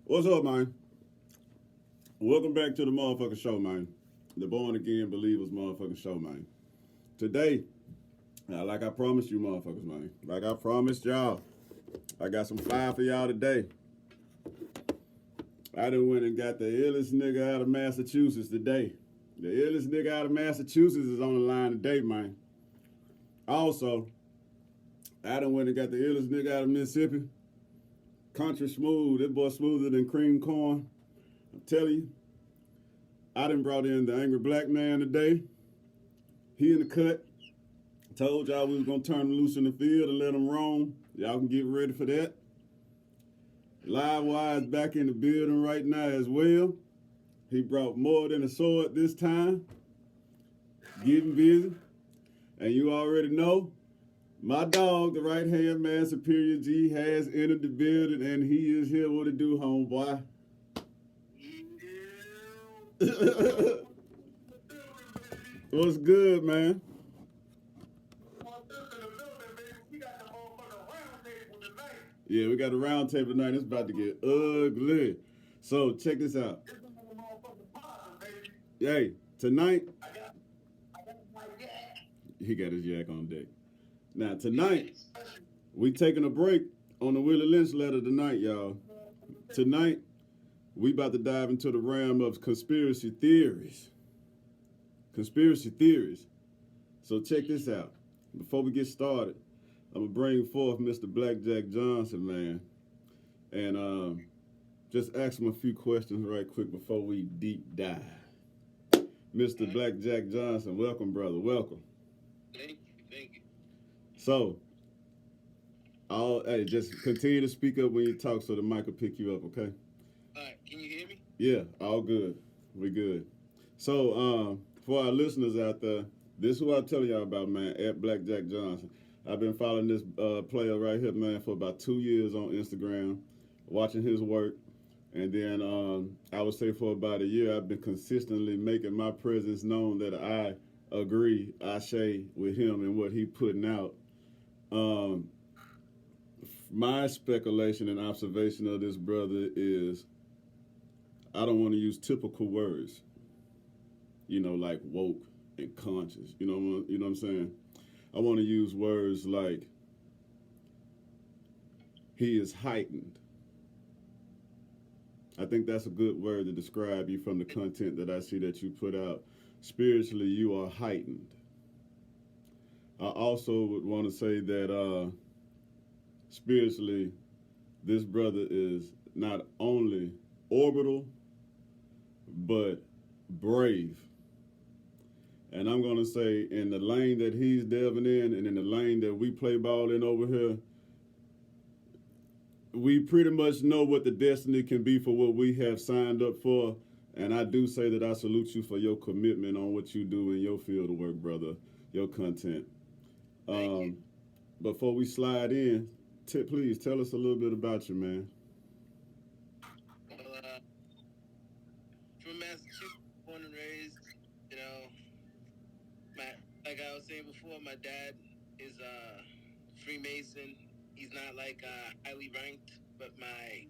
What's up, man? Welcome back to the motherfucking show, man. The Born Again Believers motherfucking show, man. Today, like I promised you motherfuckers, man. Like I promised y'all, I got some fire for y'all today. I done went and got the illest nigga out of Massachusetts today. The illest nigga out of Massachusetts is on the line today, man. Also, I done went and got the illest nigga out of Mississippi. Country smooth. That boy smoother than cream corn. I'm telling you. I done brought in the angry black man today. He in the cut. Told y'all we was gonna turn him loose in the field and let him roam. Y'all can get ready for that. LiveWire is back in the building right now as well. He brought more than a sword this time. Getting busy. And you already know, my dog, the right hand man, Superior G, has entered the building and he is here. What it do, homeboy? What's good, man? Yeah, we got a round table tonight. It's about to get ugly. So check this out. Hey, tonight, he got his yak on deck. Now, tonight, we taking a break on the Willie Lynch letter tonight, y'all. Tonight, we about to dive into the realm of conspiracy theories. Conspiracy theories. So check this out. Before we get started, I'm going to bring forth Mr. BlackJack Johnson, man. And just ask him a few questions right quick before we deep dive. Mr. BlackJack Johnson, welcome, brother. Welcome. Thank you. So, hey, just continue to speak up when you talk so the mic will pick you up, okay? All right, can you hear me? Yeah, all good. We good. So, for our listeners out there, this is what I'm telling y'all about, man, at BlackJack Johnson. I've been following this player right here, man, for about 2 years on Instagram, watching his work. And then I would say for about a year, I've been consistently making my presence known that I agree, I say with him and what he putting out. My speculation and observation of this brother is I don't want to use typical words, you know, like woke and conscious. You know what I'm saying? I want to use words like he is heightened. I think that's a good word to describe you from the content that I see that you put out. Spiritually, you are heightened. I also would want to say that spiritually, this brother is not only orbital, but brave. And I'm going to say in the lane that he's delving in and in the lane that we play ball in over here, we pretty much know what the destiny can be for what we have signed up for. And I do say that I salute you for your commitment on what you do in your field of work, brother, your content. Before we slide in, please tell us a little bit about you, man. Well, from Massachusetts, born and raised, you know, like I was saying before, my dad is Freemason. He's not like highly ranked, but my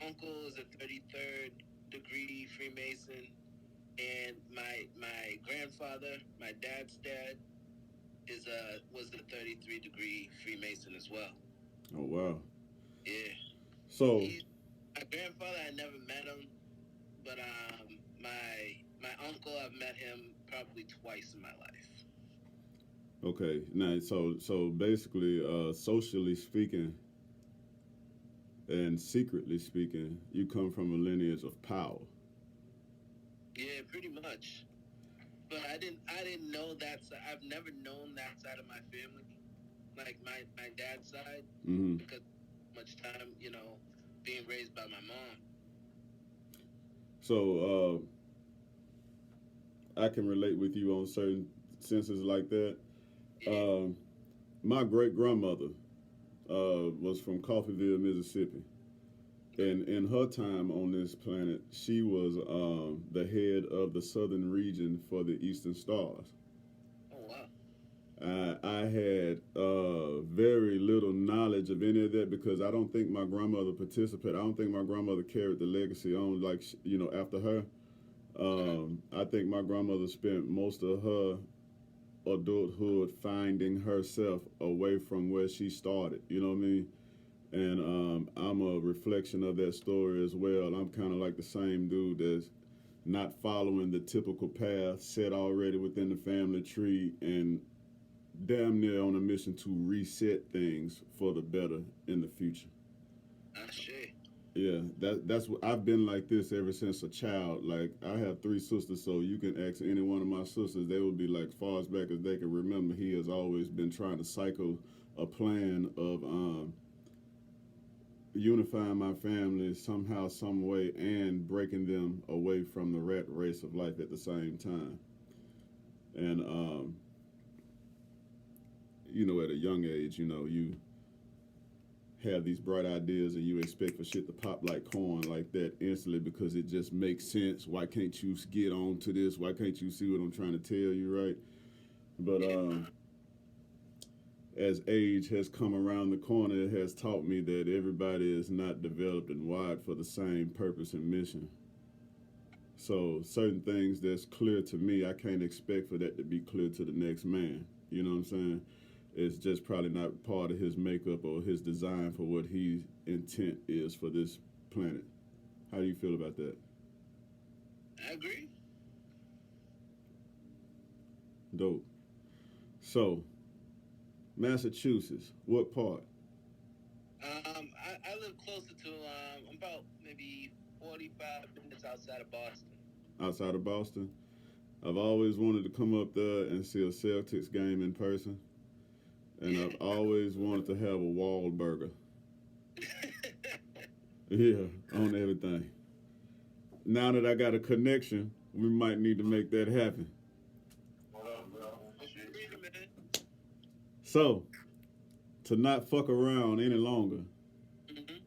uncle is a 33rd degree Freemason, and my grandfather, my dad's dad, was a 33 degree Freemason as well. Oh wow. Yeah. So My grandfather, I never met him, but my uncle, I've met him probably twice in my life. okay, now so basically, socially speaking and secretly speaking, you come from a lineage of power. Yeah, pretty much. But I didn't know that side. I've never known that side of my family, like my dad's side, Mm-hmm. because much time, you know, being raised by my mom. So I can relate with you on certain senses like that. Yeah. My great grandmother was from Coffeeville, Mississippi. And in her time on this planet, she was the head of the southern region for the Eastern Stars. Oh wow. I had very little knowledge of any of that because I don't think my grandmother participated. I don't think my grandmother carried the legacy on like, after her. I think my grandmother spent most of her adulthood finding herself away from where she started. You know what I mean? And I'm a reflection of that story as well. I'm kind of like the same dude that's not following the typical path set already within the family tree and damn near on a mission to reset things for the better in the future. Yeah, that's what I've been like this ever since a child. Like I have 3 sisters, so you can ask any one of my sisters, they will be like far as back as they can remember. He has always been trying to cycle a plan of unifying my family somehow, some way, and breaking them away from the rat race of life at the same time. And at a young age, you have these bright ideas and you expect for shit to pop like corn like that instantly because it just makes sense. Why can't you get on to this? Why can't you see what I'm trying to tell you, right? But as age has come around the corner, it has taught me that everybody is not developed and wired for the same purpose and mission. So certain things that's clear to me, I can't expect for that to be clear to the next man. You know what I'm saying? It's just probably not part of his makeup or his design for what his intent is for this planet. How do you feel about that? I agree. Dope. So, Massachusetts, what part? I live closer to, I'm about maybe 45 minutes outside of Boston. Outside of Boston? I've always wanted to come up there and see a Celtics game in person. And I've always wanted to have a Wahlburger. Yeah, on everything. Now that I got a connection, we might need to make that happen. So, to not fuck around any longer. Mm-hmm.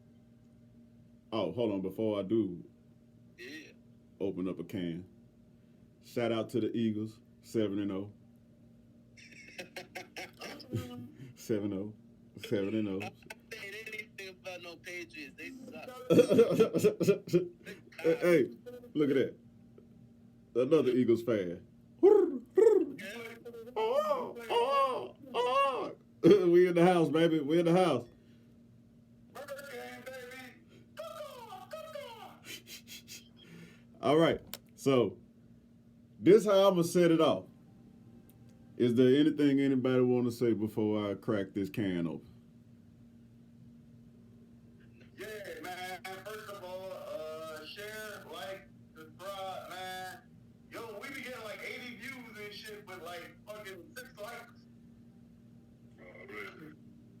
Oh, hold on. Before I do open up a can. Shout out to the Eagles, 7-0. 7-0. 7-0. I ain't anything about no Patriots. They suck. Hey, look at that. Another Eagles fan. We in the house, baby. We in the house. All right. So, this how I'm going to set it off. Is there anything anybody want to say before I crack this can open? Yeah, man. First of all, share, like, subscribe, man. Yo, we be getting like 80 views and shit, but like fucking 6 likes. Oh, really?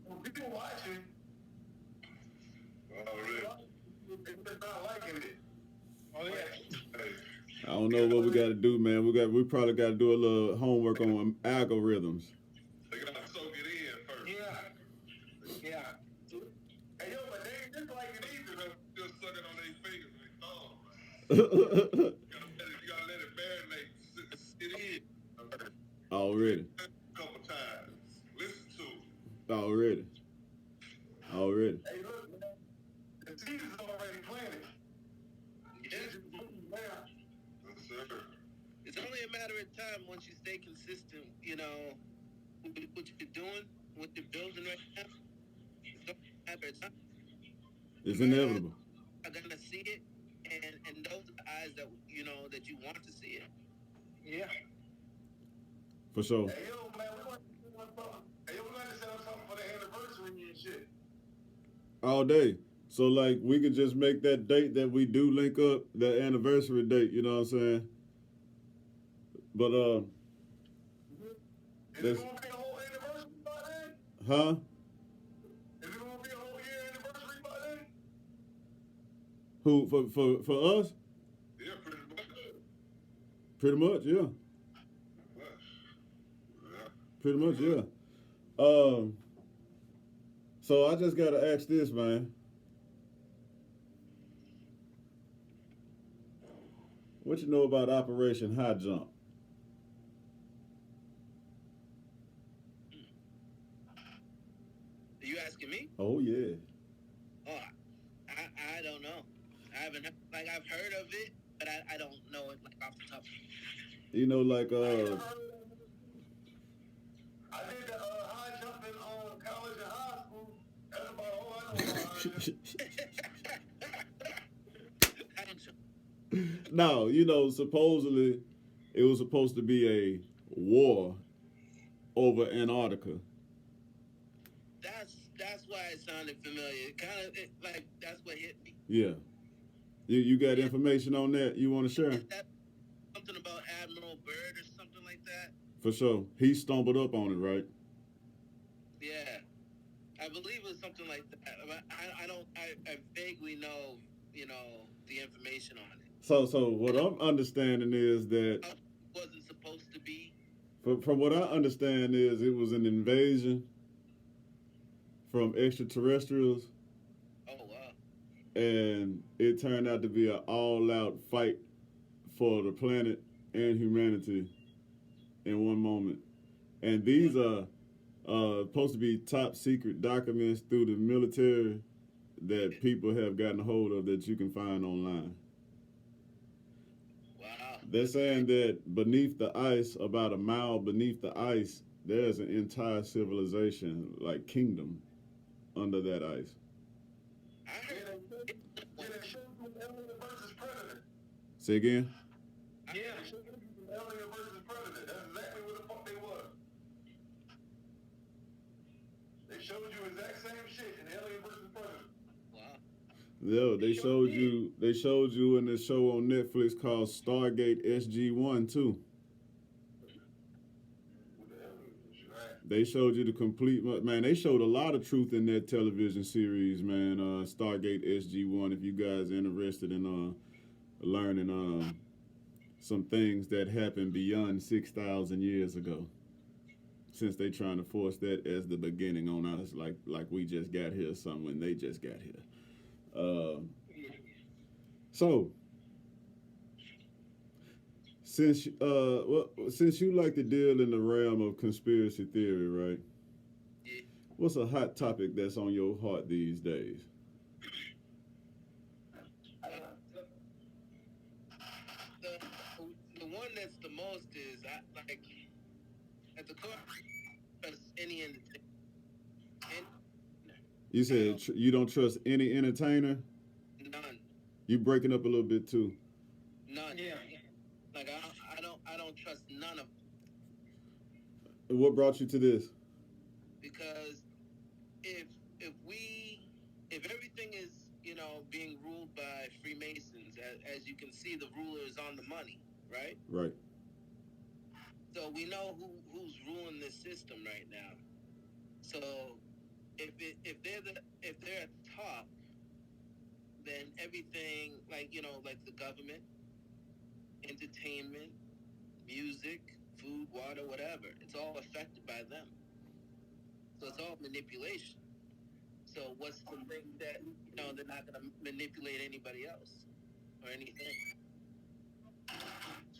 Well, people watching. Oh, really? They're not liking it. Oh, yeah. Hey. I don't know what we got to do, man. We probably got to do a little homework on algorithms. They gotta soak it in first. Yeah. Hey, yo, but they ain't just like it either. They're still sucking on their fingers and their thumbs. You gotta let it marinate, sit in. Already. A couple times. Listen to it. Already. Hey, look, man. The seed is already planted. It's only a matter of time once you stay consistent, with what you're doing, what you're building right now. It's only a matter of time. It's inevitable. I'm gonna see it, and those are the eyes that that you want to see it. Yeah. For sure. Hey, yo, man, we want to set up something for the anniversary and shit. All day. So, like, we could just make that date that we do link up, the anniversary date, you know what I'm saying? But, Is it going to be a whole anniversary by then? Huh? Is it going to be a whole year anniversary by then? Who, for us? Yeah, pretty much. Pretty much, yeah. Pretty much, yeah. So I just got to ask this, man. What you know about Operation High Jump? Oh yeah. Oh, I don't know. I haven't like I've heard of it, but I don't know it like off the top. You know, like I did the high jumping on college and high school. That's about all I know about high jumping. no, you know, supposedly it was supposed to be a war over Antarctica. That's why it sounded familiar. It kind of like that's what hit me. Yeah. You got information on that you want to share? Is that something about Admiral Byrd or something like that? For sure. He stumbled up on it, right? Yeah, I believe it was something like that. I vaguely know, the information on it. So what I'm understanding is that It wasn't supposed to be. from what I understand is it was an invasion from extraterrestrials, Oh wow. and it turned out to be an all-out fight for the planet and humanity in one moment. And these are supposed to be top secret documents through the military that people have gotten a hold of that you can find online. Wow. They're saying that beneath the ice, about a mile beneath the ice, there's an entire civilization, like kingdom, under that ice. I heard. Yeah, they showed you Alien versus Predator. Say again? Yeah, they showed you Alien versus Predator. That's exactly what the fuck they was. They showed you exact same shit in Alien versus Predator. Wow. Yeah, they showed you in this show on Netflix called Stargate SG-1 too. They showed you the complete, man, they showed a lot of truth in that television series, man, Stargate SG-1, if you guys are interested in learning some things that happened beyond 6,000 years ago, since they trying to force that as the beginning on us, like we just got here, something when they just got here. So, since you like to deal in the realm of conspiracy theory, right? Yeah. What's a hot topic that's on your heart these days? The one that's the most is like at the core of any entertainment. You said you don't trust any entertainer? None. You breaking up a little bit too. None. Yeah. Like I don't trust none of them. What brought you to this? Because if everything is being ruled by Freemasons, as you can see, the ruler is on the money, right? Right. So we know who's ruling this system right now. So if they're at the top, then everything like the government, entertainment, music, food, water, whatever, it's all affected by them. So it's all manipulation. So what's the thing that they're not going to manipulate anybody else or anything?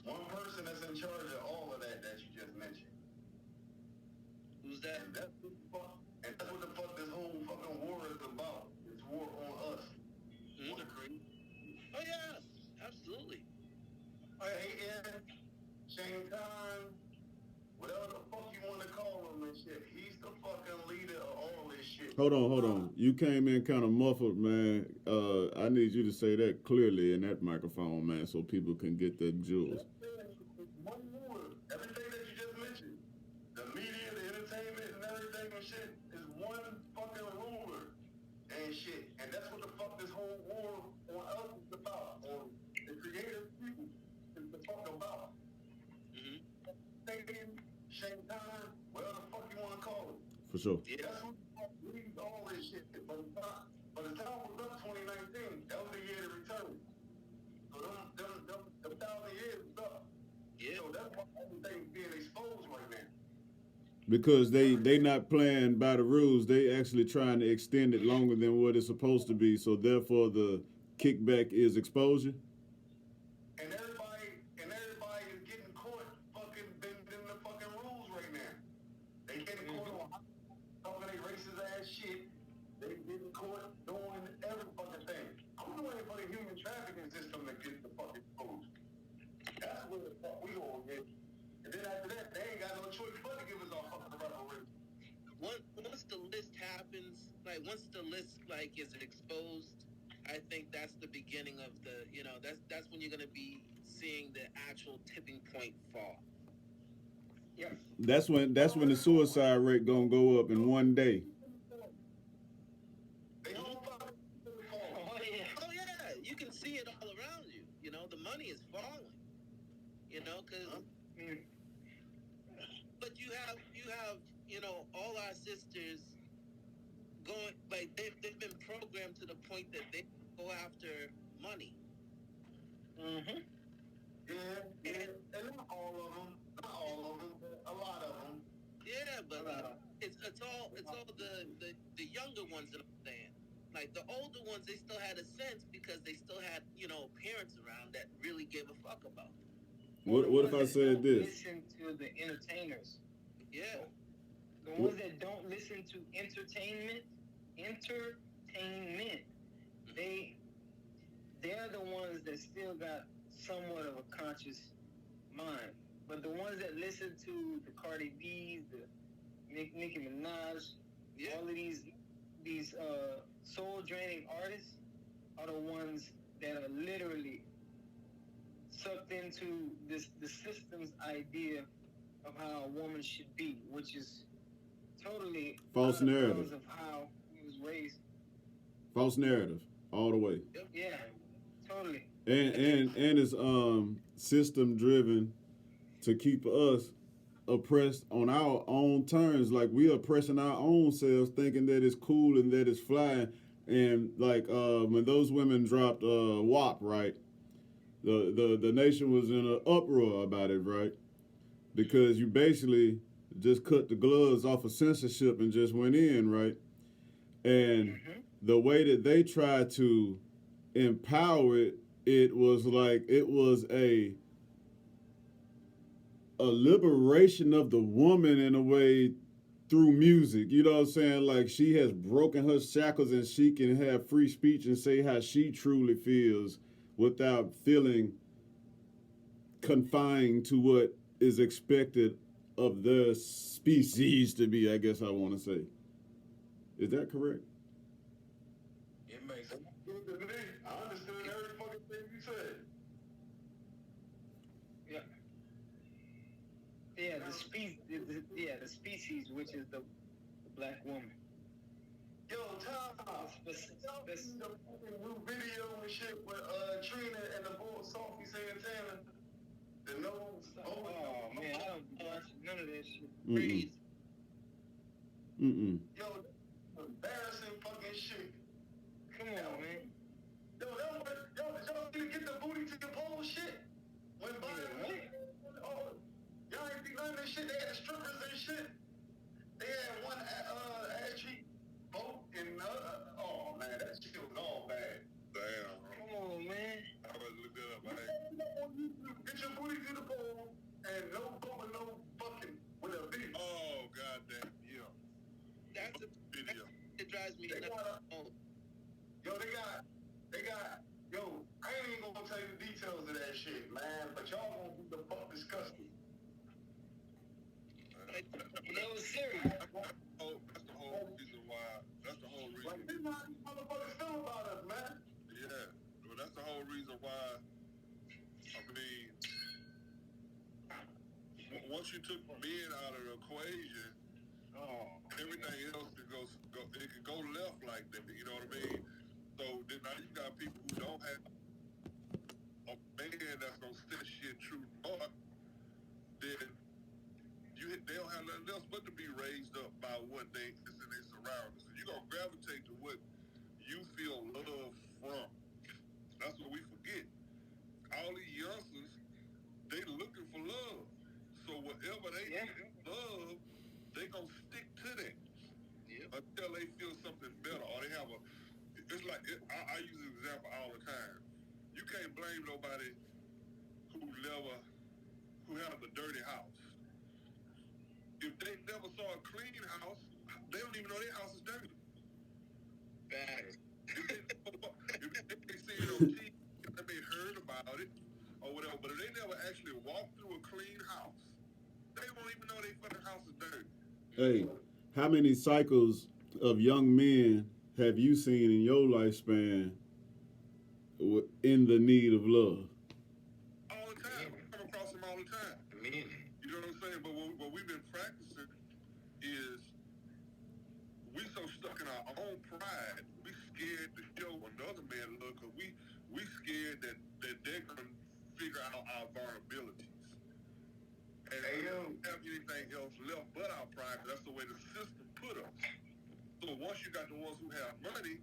One person that's in charge of all of that you just mentioned. Who's that? And that's what the fuck this whole fucking war is about. It's war on us. Mm-hmm. Oh yeah, absolutely. Hating, Shane Khan, whatever the fuck you want to call him and shit. He's the fucking leader of all this shit. Hold on. You came in kind of muffled, man. I need you to say that clearly in that microphone, man, so people can get the jewels. One ruler. Everything that you just mentioned, the media, the entertainment, and everything and shit, is one fucking ruler and shit. And that's what the fuck this whole war on us is about. On the creative people is the fuck about. Mm-hmm. Shane Khan, whatever the fuck you want to call it. For sure. Yeah. That's who leads all this shit. But the time was up 2019. That was the year to return. So them 1,000 years is up. Yeah. So that's why everything's being exposed right now. Because they not playing by the rules. They actually trying to extend it longer than what it's supposed to be. So therefore the kickback is exposure. And everybody is getting caught fucking bending the fucking rules right now. They getting caught on talking they racist ass shit. They then after that, they ain't got no choice but to give us all fucking reparations. Once the list happens, like once the list like is exposed, I think that's the beginning of the, that's when you're gonna be seeing the actual tipping point fall. Yeah. That's when the suicide rate gonna go up in one day. Oh yeah, you can see it all around you. The money is falling. Because but you have all our sisters going, like they've been programmed to the point that they go after money. Mm-hmm. Yeah, and not all of them, but a lot of them. Yeah, but it's all the younger ones that I'm saying. Like the older ones, they still had a sense because they still had parents around that really gave a fuck about them. What if I said this? Listen to the entertainers. Yeah. The ones that don't listen to entertainment, they're the ones that still got somewhat of a conscious mind. But the ones that listen to the Cardi B's, the Nicki Minaj, all of these soul draining artists are the ones that are literally sucked into the system's idea of how a woman should be, which is totally false narrative of how he was raised. False narrative all the way. Yeah, totally. And it's system driven to keep us oppressed on our own terms. Like we oppressing our own selves, thinking that it's cool and that it's fly. And like when those women dropped WAP, right? The nation was in an uproar about it, right? Because you basically just cut the gloves off of censorship and just went in, right? And the way that they tried to empower it, it was like it was a liberation of the woman in a way through music. You know what I'm saying? Like she has broken her shackles and she can have free speech and say how she truly feels without feeling confined to what is expected of the species to be, I guess I want to say. Is that correct? It makes sense to me. I understood every fucking thing you said. Yeah. Yeah, the species, which is the black woman. Yo, Tom, y'all seen the fucking new video and shit with Trina and the bull Sophie Santana? The nose. Oh man, I don't watch none of that shit. Crazy. Yo, embarrassing fucking shit. Come on, man. Yo, did y'all see get the booty to the pole shit? When Biden, y'all ain't see none of this shit. They had strippers and shit. They had one ass cheek boat and oh man, that shit was all bad. Damn. Come on, man. I was looking up, man. Get your booty to the pole and no bumper, no fucking with a V. Oh goddamn, yeah. That's a video. It drives me nuts. Yo, I ain't even gonna tell you the details of that shit, man, but y'all gonna be the fuck disgusting. That was serious. That's the whole reason why. That's the whole reason. Like, this is how these motherfuckers feel about us, man. Yeah, but that's the whole reason why. I mean, once you took men out of the equation, everything else could go left like that. You know what I mean? So then now you got people who don't have a man that's gonna set shit true north. Then they don't have nothing else but to be raised up by what they is in their surroundings. So you're gonna gravitate to what you feel love from. That's what we forget. All these youngsters, they looking for love. So whatever they love, they gonna stick to that until they feel something better or they have a. It's like I use an example all the time. You can't blame nobody who has a dirty house. If they never saw a clean house, they don't even know their house is dirty. Bad. If they see it on TV, they may heard about it or whatever, but if they never actually walked through a clean house they fucking house is dirty. Hey, how many cycles of young men have you seen in your lifespan in the need of love? All the time. We come across them all the time. You know what I'm saying? But what we've been practicing is we so stuck in our own pride, we scared to show another man love because we scared that they're going to figure out our vulnerabilities. And we don't have anything else left but our pride because that's the way the system put us. So once you got the ones who have money,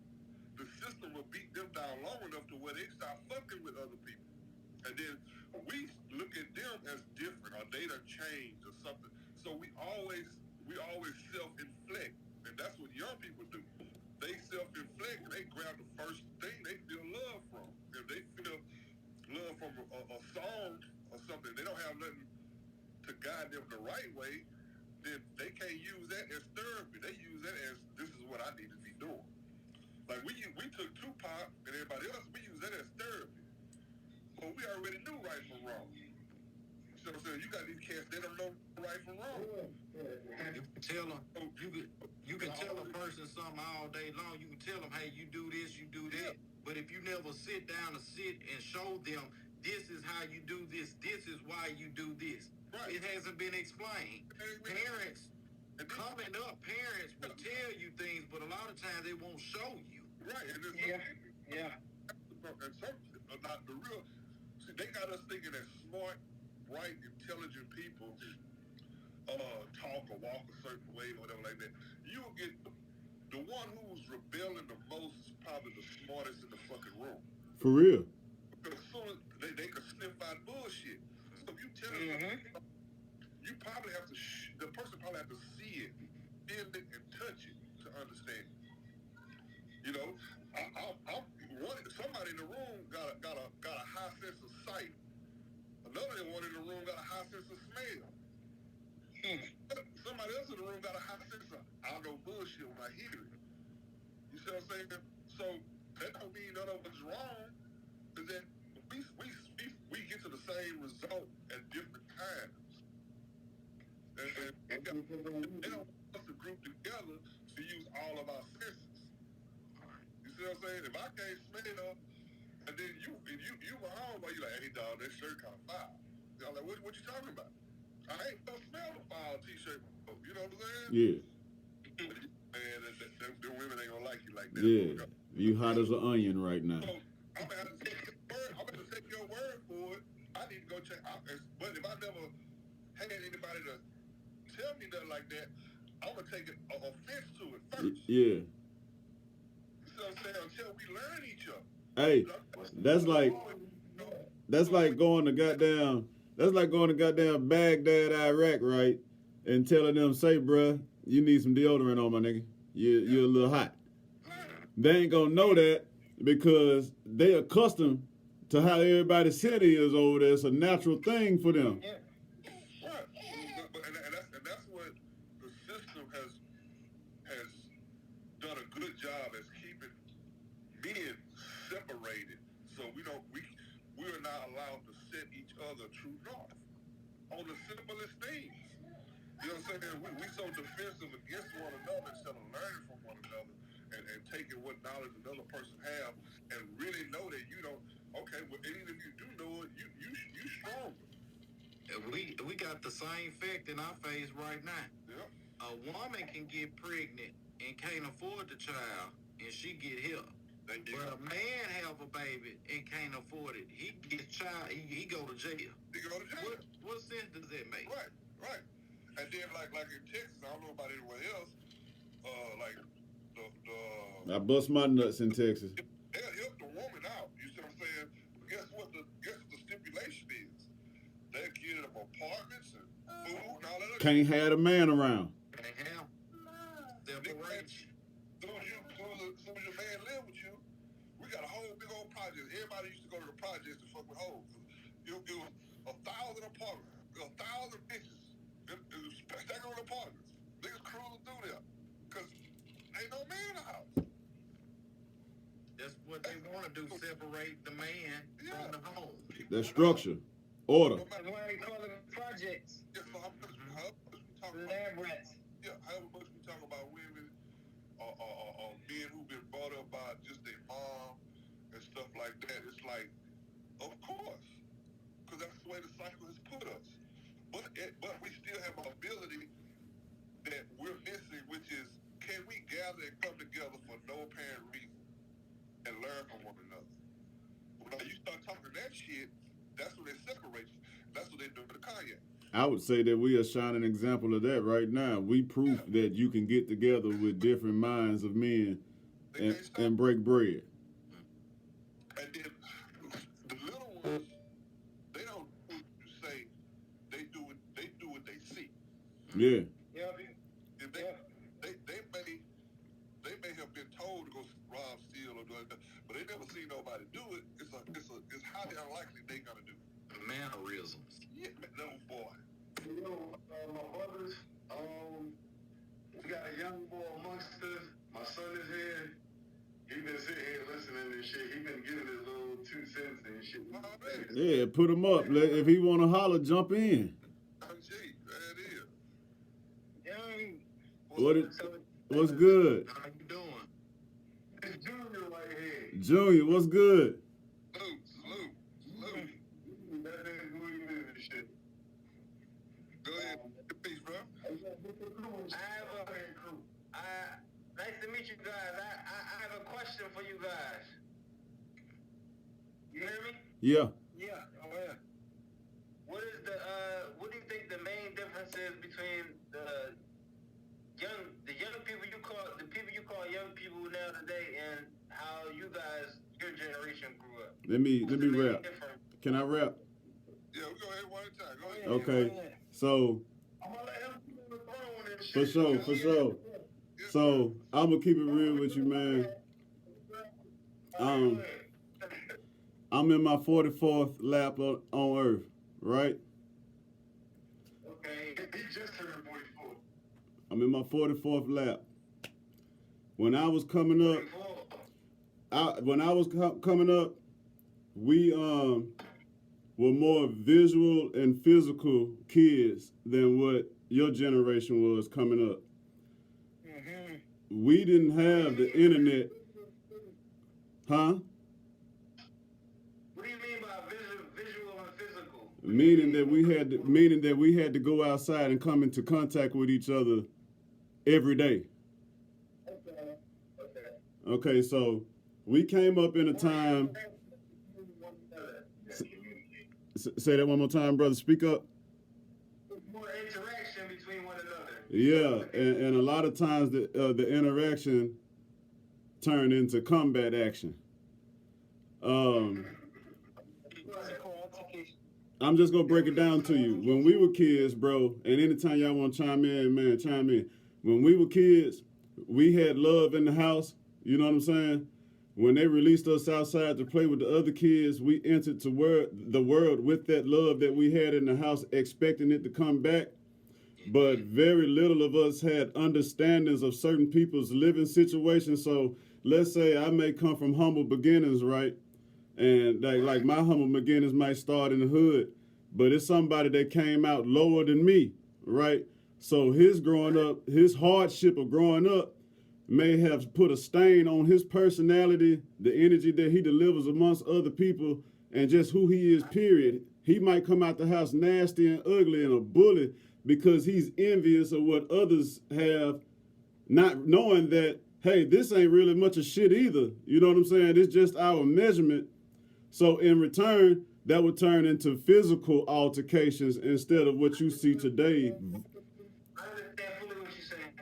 the system will beat them down long enough to where they start fucking with other people. And then we look at them as different or they done changed or something. So we always self-inflict. And that's what young people do. They self-inflict and they grab the first thing they feel love from. If they feel love from a song or something, they don't have nothing to guide them the right way, then they can't use that as therapy. They use that as, this is what I need to be doing. Like we took Tupac and everybody else, we use that as therapy. But we already knew right from wrong. So I'm saying, you got these cats, they don't know right from wrong. You can tell them, you can tell a person something all day long. You can tell them, hey, you do this, you do that. But if you never sit down and show them, this is how you do this, this is why you do this. Right. It hasn't been explained. Parents, coming up, parents will tell you things, but a lot of times they won't show you. Right. And and some not the real. See, they got us thinking that smart, bright, intelligent people talk or walk a certain way or whatever like that. You'll get the one who's rebelling the most is probably the smartest in the fucking room. For real. Because as soon as they can sniff out bullshit. So if you tell them, you probably have to, the person probably have to see it, feel it, and touch it to understand. You know, somebody in the room got a high sense of sight. Another one in the room got a high sense of smell. Somebody else in the room got a high sense of, I don't know bullshit when I hear it. You see what I'm saying? So that don't mean none of us wrong. Is that we get to the same result at different times. And they don't want us to group together to use all of our senses. You see what I'm saying? If I can't smell, and then you were home, but you like, hey dog, that shirt kind of foul. I'm like, what you talking about? I ain't gonna smell the foul t-shirt. You know what I'm saying? Yeah. Man, the women ain't gonna like you like that. Yeah. You hot as an onion right now. So, I'm gonna have to take your word for it. I need to go check. But if I never had anybody to tell me nothing like that, I'm gonna take offense to it first. Yeah. You see what I'm saying? Until we learn each other. Hey, that's like going to goddamn Baghdad, Iraq, right? And telling them, say, bruh, you need some deodorant on, my nigga. You're a little hot. They ain't gonna know that because they accustomed to how everybody said it is over there. It's a natural thing for them. Yeah. Right. And that's what the system has done a good job as keeping men separated. So we're not allowed to set each other true north on the simplest things. You know what I'm saying? We so defensive against one another instead of learning from one another and taking what knowledge another person have and really know that you don't. Okay, well, even if you do know it, you stronger. We got the same fact in our face right now. Yep. A woman can get pregnant and can't afford the child, and she get help. But a man have a baby and can't afford it. He gets child. He go to jail. He go to jail. What sense does that make? Right. And then like in Texas, I don't know about anywhere else. Like I bust my nuts in Texas. They'll help the woman out. You see what I'm saying? But guess what the stipulation is? They'll give them apartments and food and all that. Can't have a man around. Can't have. Separation. Soon as your man live with you, we got a whole big old project. Everybody used to go to the projects to fuck with hoes. It was 1,000 apartments, 1,000 bitches. It was stacking on apartments. Niggas cruising through there. Because ain't no man in the house. That's what they want to do, separate the man from the home. That structure. Order. That's why they call it projects. Yeah, so I'm That's what they separate you. That's what they do to Kanye. I would say that we are shining an example of that right now. We proof that you can get together with different minds of men and break bread. And then the little ones, they don't say they do what they see. Yeah. Yeah. If they may have been told to go rob, steal, or do that, but they never seen nobody do it. It's highly unlikely they gonna do it. Mannerisms. Yeah, no boy. You know, my brothers, we got a young boy amongst us. My son is here. He been sitting here listening and shit. He been giving his little 2 cents and shit. Yeah, put him up. If he want to holler, jump in. Gee, there it is. What's good? How you doing? It's Junior right here. Junior, what's good? Salute. That nigga who he is and shit. Go ahead. Peace, bro. Nice to meet you guys. I have a question for you guys. You hear me? Yeah. Yeah. Oh yeah. What do you think the main difference is between the young people you call young people now today and how you guys, your generation grew up? Let me rap. Can I rap? Yeah, we go ahead one at a time. Go ahead. Okay. So I'm gonna let him keep the throne and shit. for sure. So I'm gonna keep it real with you, man. I'm in my 44th lap on Earth, right? Okay, he just turned 44. I'm in my 44th lap. When I was coming up, we were more visual and physical kids than what your generation was coming up. We didn't have the internet, huh? What do you mean by visual and physical? Meaning that we had to go outside and come into contact with each other every day. Okay, so we came up in a time. Say that one more time, brother. Speak up. More interaction between one another. Yeah, and a lot of times the interaction turned into combat action. I'm just gonna break it down to you. When we were kids, bro, and anytime y'all want to chime in, man, chime in. When we were kids, we had love in the house. You know what I'm saying? When they released us outside to play with the other kids, we entered the world with that love that we had in the house, expecting it to come back. But very little of us had understandings of certain people's living situations. So let's say I may come from humble beginnings, right? And like my humble beginnings might start in the hood, but it's somebody that came out lower than me, right? So his hardship of growing up may have put a stain on his personality, the energy that he delivers amongst other people, and just who he is, period. He might come out the house nasty and ugly and a bully because he's envious of what others have, not knowing that, hey, this ain't really much of shit either. You know what I'm saying? It's just our measurement. So in return, that would turn into physical altercations instead of what you see today. I understand fully what you're saying.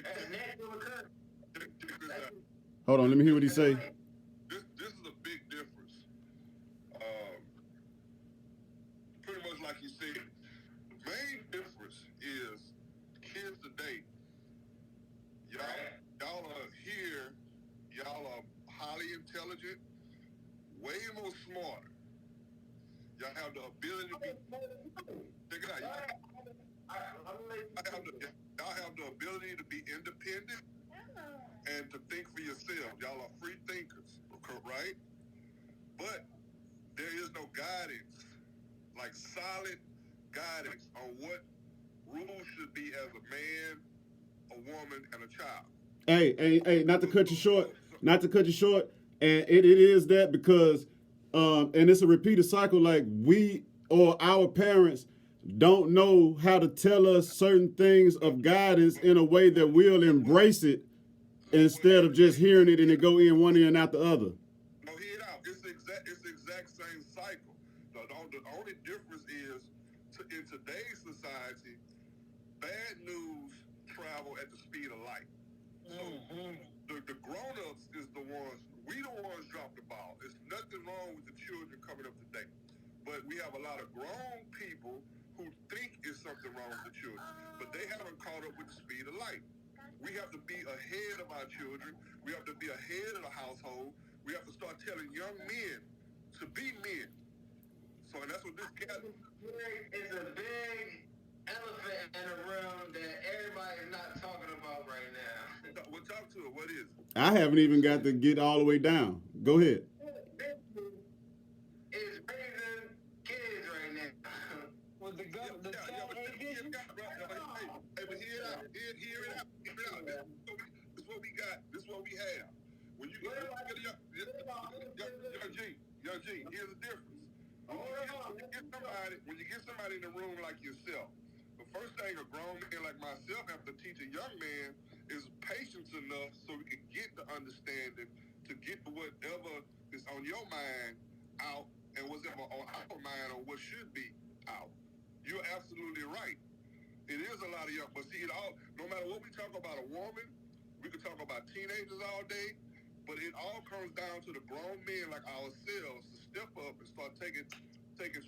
That's natural occurrence. Hold on, let me hear what he say. This is a big difference. Pretty much like you said, the main difference is kids today. Y'all are here. Y'all are highly intelligent, way more smarter. Y'all have the ability to be. Check it out. Y'all have the ability to be independent and to think for yourself. Y'all are free thinkers, right? But there is no guidance, like solid guidance on what rules should be as a man, a woman, and a child. Hey, not to cut you short, and it is that because, and it's a repeated cycle, like we or our parents don't know how to tell us certain things of guidance in a way that we'll embrace it instead of just hearing it and it go in one ear and out the other. No, hear it out. out. It's the exact same cycle. The only difference is in today's society, bad news travel at the speed of light. So the grown-ups is the ones, we the ones drop the ball. There's nothing wrong with the children coming up today. But we have a lot of grown people who think it's something wrong with the children, but they haven't caught up with the speed of light. We have to be ahead of our children. We have to be ahead of the household. We have to start telling young men to be men. So, and that's what this cat is. It's a big elephant in the room that everybody's not talking about right now. Well, talk to it. What is it? I haven't even got to get all the way down. Go ahead. Is raising kids right now. With the child ambition. Hey, but hear it out. Hear it out. This is what we got. This is what we have. When you get young G, here's the difference. When you get somebody in the room like yourself, the first thing a grown man like myself have to teach a young man is patience enough so we can get the understanding to get whatever is on your mind out and whatever on our mind on what should be out. You're absolutely right. It is a lot of young, but see, it all, no matter what we talk about a woman, we could talk about teenagers all day, but it all comes down to the grown men like ourselves to step up and start taking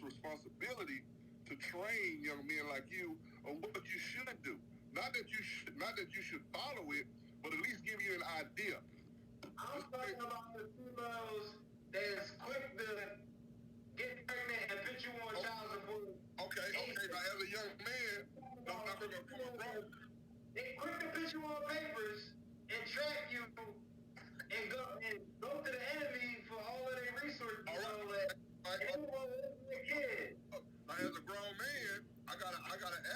responsibility to train young men like you on what you should do. Not that you should follow it, but at least give you an idea. I'm talking about the females that's quick to get pregnant and put you on child support. Okay. Now as a young man, come on, bro. They quick to put you on papers and track you and go to the enemy for all of their resources. All right. Everyone is a kid. Now as a grown man, I gotta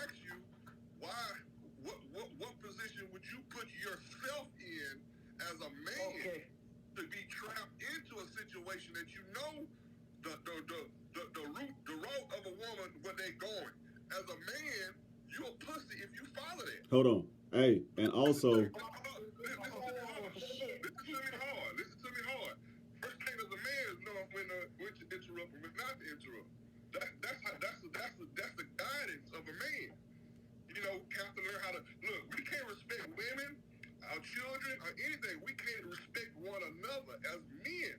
ask you, what position would you put yourself in as a man to be trapped into a situation that you know the route of a woman where they going? As a man, you a pussy if you follow that. Hold on. Hey, and also. Listen to me hard. First thing as a man is knowing when to interrupt and when not to interrupt. That's the guidance of a man. You know, have to learn how to look. We can't respect women, our children, or anything. We can't respect one another as men.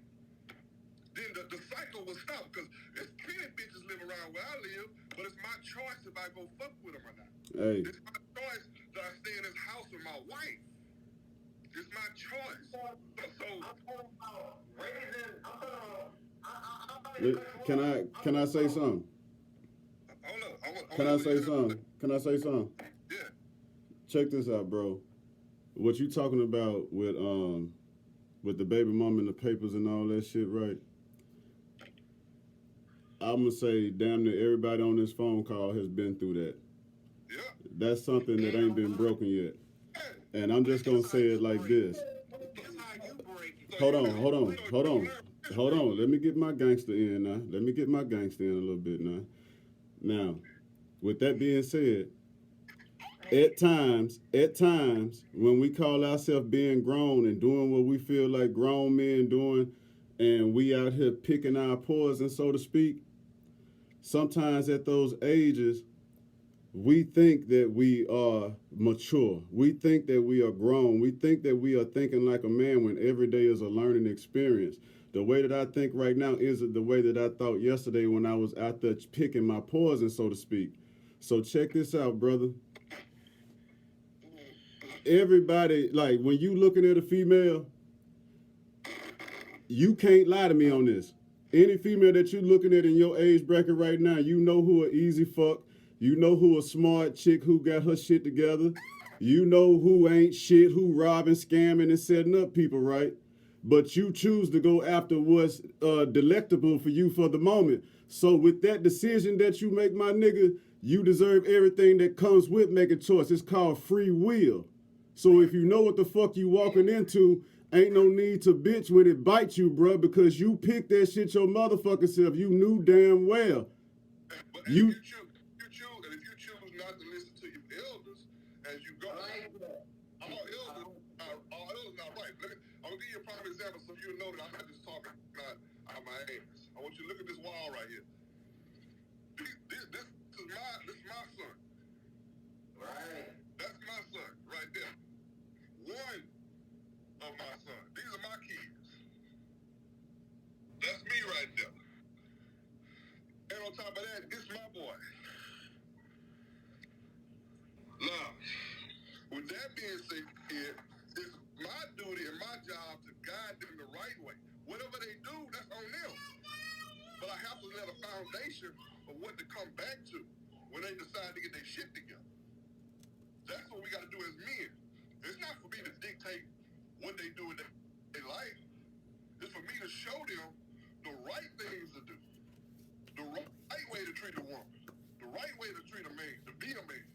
Then the cycle will stop because there's plenty of bitches live around where I live, but it's my choice if I go fuck with them or not. Hey. It's my choice that I stay in this house with my wife. It's my choice. So I'm talking about raising. Can I say something? Can I say something? Yeah. Check this out, bro. What you talking about with the baby mom and the papers and all that shit, right? I'm gonna say damn near everybody on this phone call has been through that. Yeah. That's something that ain't been broken yet. And I'm just gonna say it like this. Hold on. Let me get my gangster in now. Let me get my gangster in a little bit now. Now, with that being said, at times, when we call ourselves being grown and doing what we feel like grown men doing, and we out here picking our poison, so to speak, sometimes at those ages, we think that we are mature. We think that we are grown. We think that we are thinking like a man when every day is a learning experience. The way that I think right now isn't the way that I thought yesterday when I was out there picking my poison, so to speak. So check this out, brother. Everybody, like, when you looking at a female, you can't lie to me on this. Any female that you're looking at in your age bracket right now, you know who an easy fuck. You know who a smart chick who got her shit together. You know who ain't shit, who robbing, scamming, and setting up people, right? But you choose to go after what's delectable for you for the moment. So with that decision that you make, my nigga, you deserve everything that comes with making choice. It's called free will. So if you know what the fuck you walking into, ain't no need to bitch when it bites you, bro, because you picked that shit your motherfucking self. You knew damn well. But if you choose not to listen to your elders as you go, all elders are right. I'm gonna give you a prime example so you know that I'm not just talking. I ball right here. This is my son. Right. That's my son right there. One of my sons. These are my kids. That's me right there. And on top of that, this my boy. Now, with that being said, it's my duty and my job to guide them the right way. Whatever they do, that's on them. But I have to let a foundation of what to come back to when they decide to get their shit together. That's what we got to do as men. It's not for me to dictate what they do in their life. It's for me to show them the right things to do, the right way to treat a woman, the right way to treat a man, to be a man.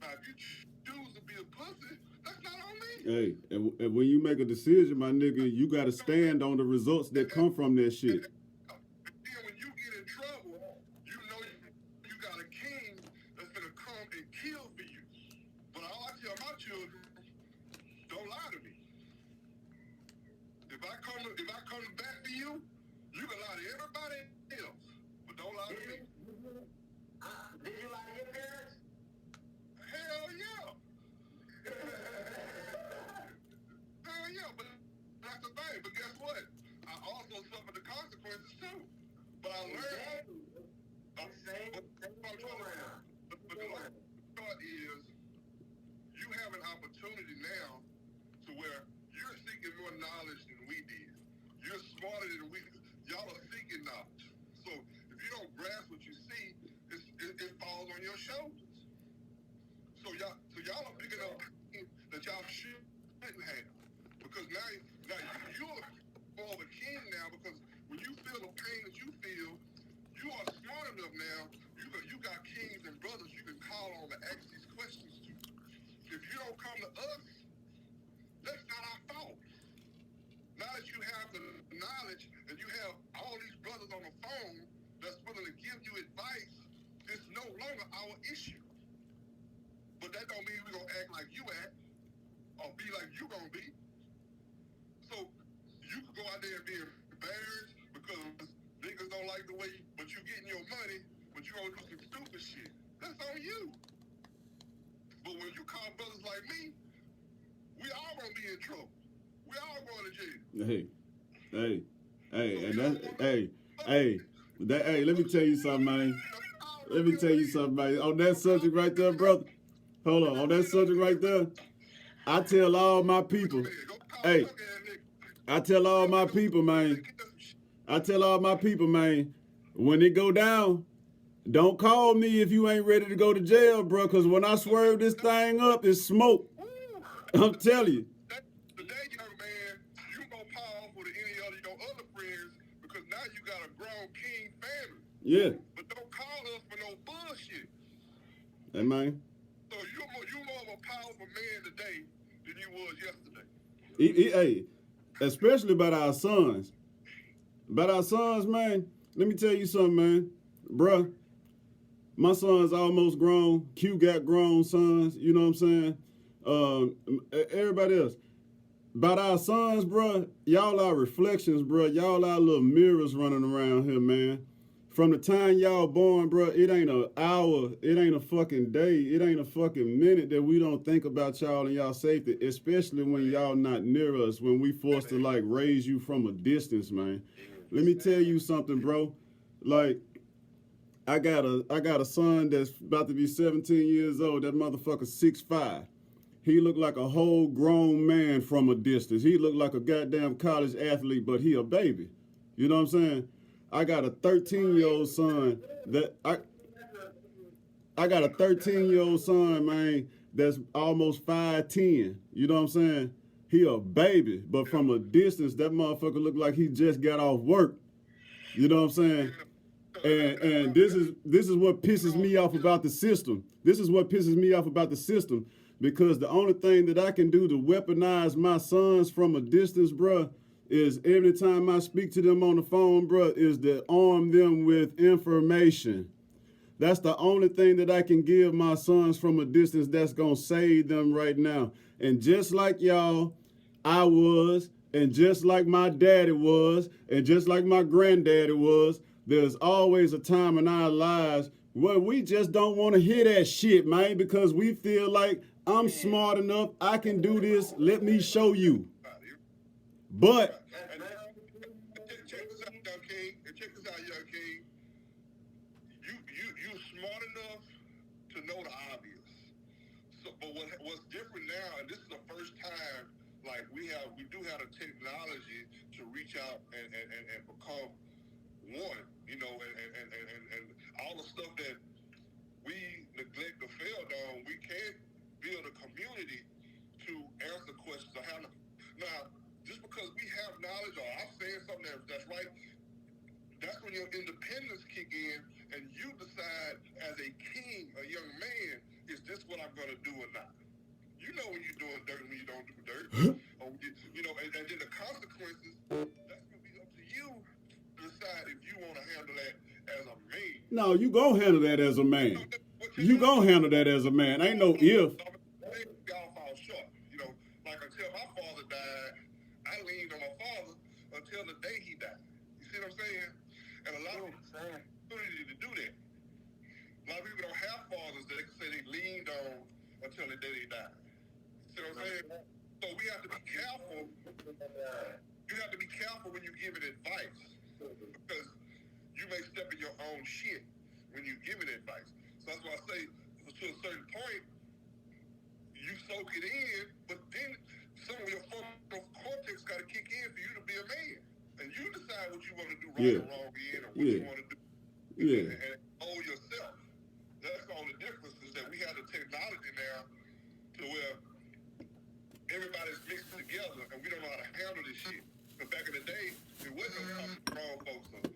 Now, if you choose to be a pussy, that's not on me. Hey, and when you make a decision, my nigga, you got to stand on the results that come from that shit. Then when you get in trouble, you know you got a king that's gonna come and kill for you. But all I tell my children, don't lie to me. If I come back to you, you can lie to everybody else, but don't lie to me. Did you lie to your parents? Hell yeah. Hell yeah, but that's the thing. But guess what? I also suffered the consequences too. But I learned. But the last part is, you have an opportunity now to where you're seeking more knowledge than we did. You're smarter than we. Y'all are seeking knowledge. So if you don't grasp what you see, it falls on your shoulders. So y'all are picking up that y'all shouldn't have, because now you're more of a king now, because when you feel the pain that you feel, you are smart enough now. You got kings and brothers you can call on to ask these questions to. If you don't come to us, that's not our fault. Now that you have the knowledge and you have all these brothers on the phone that's willing to give you advice, it's no longer our issue. But that don't mean we're gonna act like you act or be like you gonna be. So you can go out there and be embarrassed because niggas don't like the way but you getting your money, but you gonna do some stupid shit. That's on you. But when you call brothers like me, we all gonna be in trouble. We all going to jail. Hey, let me tell you something, man. Let me tell you something, man. On that subject right there, brother. Hold on that subject right there. I tell all my people, man. I tell all my people, man, when it go down, don't call me if you ain't ready to go to jail, bro, because when I swerve this thing up, it's smoke. I'm telling you. Today, young man, you more powerful than any other your other friends, because now you got a grown king family. Yeah. But don't call us for no bullshit. Hey, man. So you're more of a powerful man today than you was yesterday. Hey, especially about our sons. About our sons, man, let me tell you something, man. Bruh, my son's almost grown. Q got grown sons, you know what I'm saying? Everybody else. About our sons, bruh, y'all are reflections, bruh. Y'all are little mirrors running around here, man. From the time y'all born, bruh, it ain't an hour, it ain't a fucking day, it ain't a fucking minute that we don't think about y'all and y'all safety, especially when y'all not near us, when we forced to, like, raise you from a distance, man. Let me tell you something, bro. Like, I got a son that's about to be 17 years old. That motherfucker 6'5". He looked like a whole grown man from a distance. He looked like a goddamn college athlete, but he a baby. You know what I'm saying? I got a 13-year-old son that I got a 13-year-old son, man, that's almost 5'10". You know what I'm saying? He a baby, but from a distance, that motherfucker look like he just got off work. You know what I'm saying? And this is what pisses me off about the system. This is what pisses me off about the system, because the only thing that I can do to weaponize my sons from a distance, bruh, is every time I speak to them on the phone, bruh, is to arm them with information. That's the only thing that I can give my sons from a distance that's gonna save them right now. And just like y'all, I was, and just like my daddy was, and just like my granddaddy was, there's always a time in our lives where we just don't want to hear that shit, man, because we feel like I'm smart enough, I can do this, let me show you. But And check this out, Young King. And check this out, Young King. You smart enough to know the obvious. So, but what's different now, and this is the first time, like we do have the technology to reach out and become one, you know, and all the stuff that we neglect or failed on, we can build a community to answer questions or how. Now, just because we have knowledge or I'm saying something that's right, that's when your independence kick in and you decide as a king, a young man, is this what I'm going to do or not? You know when you're doing dirt and when you don't do dirt. Or you know, and then the consequences, that's going to be up to you to decide if you want to handle that as a man. no, you gonna handle that as a man. You gonna handle that as a man. Ain't no if. Y'all fall short. You know, like until my father died, I leaned on my father until the day he died. You see what I'm saying? And a lot of people have the opportunity to do that. A lot of people don't have fathers that they can say they leaned on until the day they died. You see what I'm saying? So we have to be careful. You have to be careful when you're giving advice because you may step in your own shit when you're giving advice. So that's why I say, to a certain point, you soak it in, but then some of your frontal cortex got to kick in for you to be a man. And you decide what you want to do right or wrong in or what you want to do. And owe yourself. That's the only difference is that we have the technology now to where everybody's mixed together and we don't know how to handle this shit. But back in the day, it wasn't grown folks or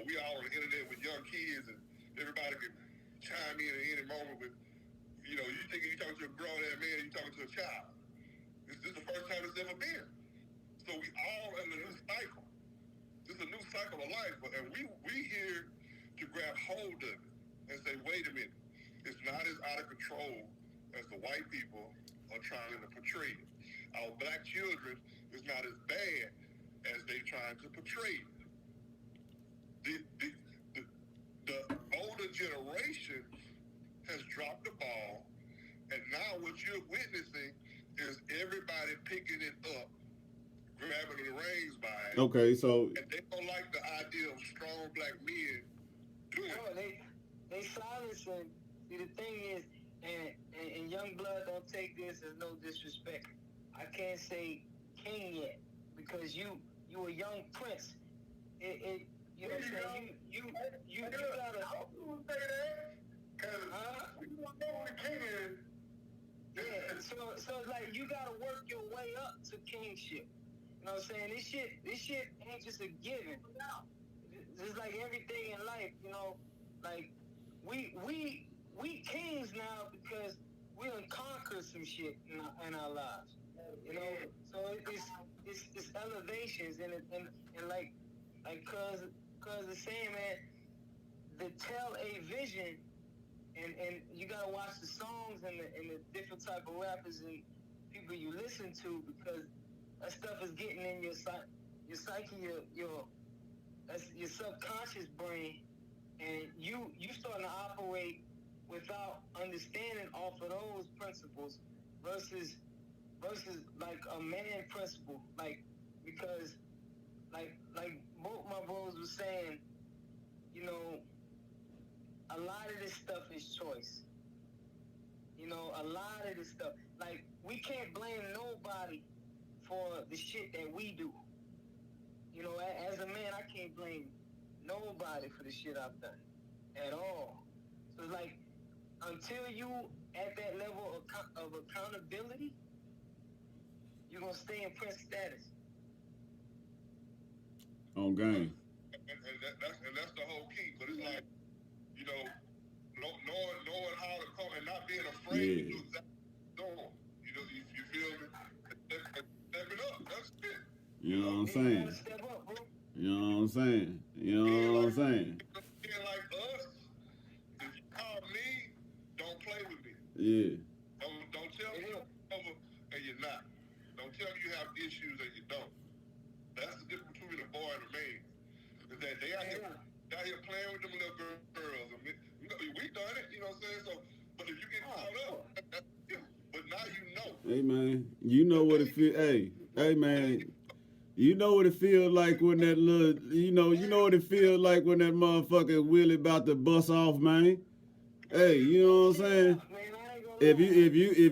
we all on the internet with young kids and everybody could chime in at any moment with, you know, you thinking you're talking to a grown-ass man, you're talking to a child. This is the first time it's ever been. So we all in a new cycle. This is a new cycle of life. And we here to grab hold of it and say, wait a minute, it's not as out of control as the white people are trying to portray it. Our black children is not as bad as they trying to portray it. The older generation has dropped the ball, and now what you're witnessing is everybody picking it up, grabbing the reins by it. Okay, so and they don't like the idea of strong black men doing it. They silencing. See, the thing is, and young blood don't take this as no disrespect. I can't say king yet because you a young prince. You know what I'm saying? You gotta. Yeah, so it's like you gotta work your way up to kingship. You know what I'm saying? This shit ain't just a given. It's like everything in life, you know. Like we kings now because we done conquered some shit in our lives. You know, so it's elevations and like cuz the saying, man, to tell a vision and you gotta watch the songs and the different type of rappers and people you listen to because that stuff is getting in your psyche, your subconscious brain, and you starting to operate without understanding off of those principles versus like a man principle, like because like both my bros were saying, you know, a lot of this stuff is choice. You know, a lot of this stuff, like we can't blame nobody for the shit that we do. You know, as a man, I can't blame nobody for the shit I've done at all. So it's like, until you at that level of accountability, you're gonna stay in prince status. On game. And that's the whole key. But it's like, you know, knowing how to come and not being afraid to do exactly what you're doing. You know, you feel me? Stepping up. That's it. You know what I'm saying? Step up, bro. You know what I'm saying? You know what I'm saying? Being like us, if you call me, don't play with me. Yeah. Don't tell me you're over and you're not. Don't tell me you have issues and you don't. That's the difference between a boy and a man. Is that they out here out here playing with them little girls. I mean, we done it, you know what I'm saying? So, but if you get caught up, yeah. But now you know. Hey man, you know what it feel. Hey man, you know what it feel like when that little, you know what it feel like when that motherfucker Willie about to bust off, man. Hey, you know what I'm saying? If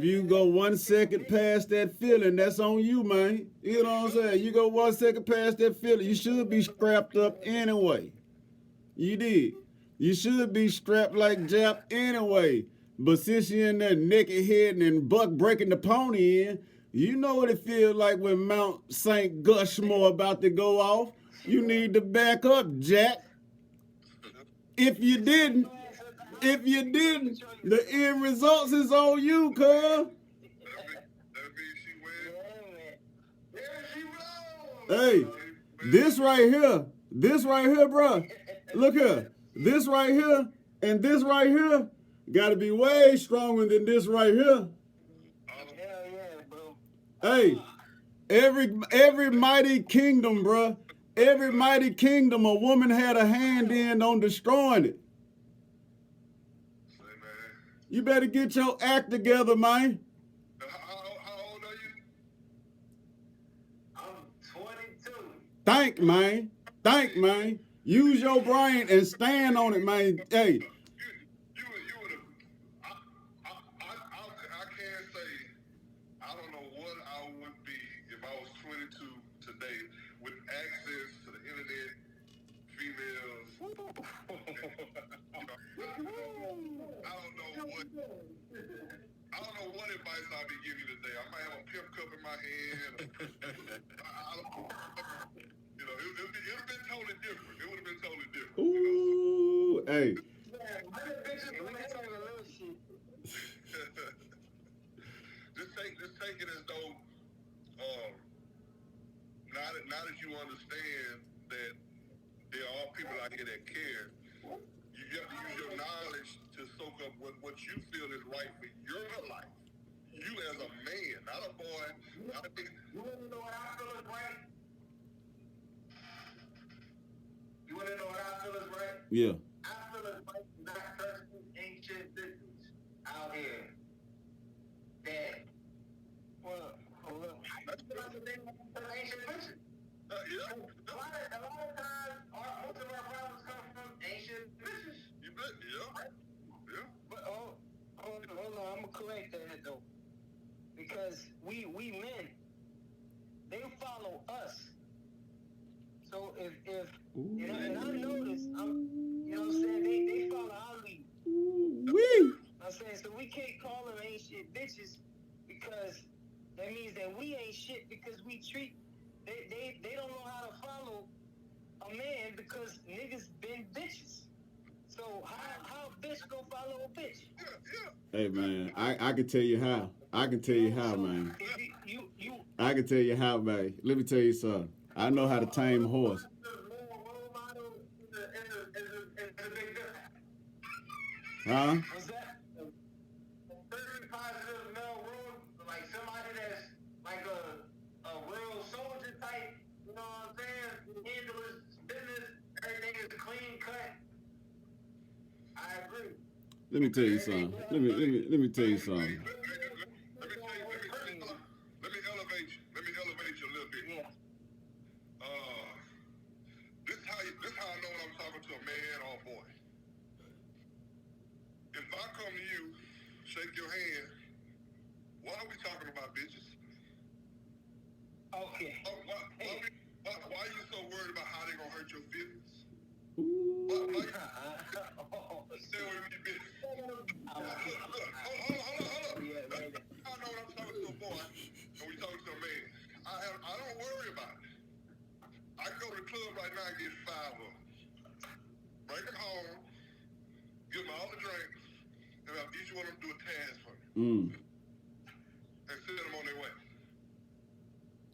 you go 1 second past that feeling, that's on you, man. You know what I'm saying? You go 1 second past that feeling, you should be strapped up anyway. You did. You should be strapped like Jap anyway. But since you're in there naked head and buck breaking the pony in, you know what it feels like when Mount St. Gushmore about to go off. You need to back up, Jack. If you didn't, the end results is on you, cuz. That means she wins. Hey, this right here, bruh. Look here. This right here and this right here gotta be way stronger than this right here. Hell yeah, bro. Hey, every mighty kingdom, bruh. Every mighty kingdom, a woman had a hand in on destroying it. Say, man. You better get your act together, man. How old are you? I'm 22. Think, man. Use your brain and stand on it, man. Hey, You would have. I can't say. I don't know what I would be if I was 22 today with access to the internet, females. I don't know what advice I'll be giving you today. I might have a pimp cup in my hand. You know, it would have been totally different. It would have been totally different. ooh, hey. Just take it as though, now that you understand that there are people out here that care, you have to use your knowledge to soak up what you feel is right for your life. You as a man, not a boy, not a nigga. You want to know what I feel is right? You want to know what I feel is right? Yeah. I feel it's right to not curse these ancient bitches out here. That, Well, hold up. I feel like they are ancient bitches. Yeah. A lot of times, most of our problems come from ancient bitches. You bet, yeah. Yeah. But hold on, I'm gonna correct that though, because we men, they follow us. So if you know, and I noticed, you know what I'm saying, they follow our lead. Wee. I'm saying, so we can't call them ain't shit bitches because that means that we ain't shit because we treat they don't know how to follow a man because niggas been bitches. So how a bitch gonna follow a bitch? Hey man, I can tell you how. I can tell you how, So, man. if you I can tell you how, man. Let me tell you something. I know how to tame a horse. Huh? what's that? Very positive male role, like somebody that's like a real soldier type, you know what I'm saying? Who handle his business, everything is clean cut. I agree. Let me tell you something. Let me tell you something. Let me elevate you a little bit. Yeah. This how I know when I'm talking to a man or a boy. If I come to you, shake your hand, why are we talking about bitches? Okay. Why are you so worried about how they gonna hurt your feelings? Ooh. Stay with me, bitch. Look, hold on. Yeah, right. I know when I'm talking to a boy and we talking to a man. I don't worry about it. I can go to the club right now and get 5 of them. Bring them home, give them all the drinks, and have each one of them do a task for me. And send them on their way.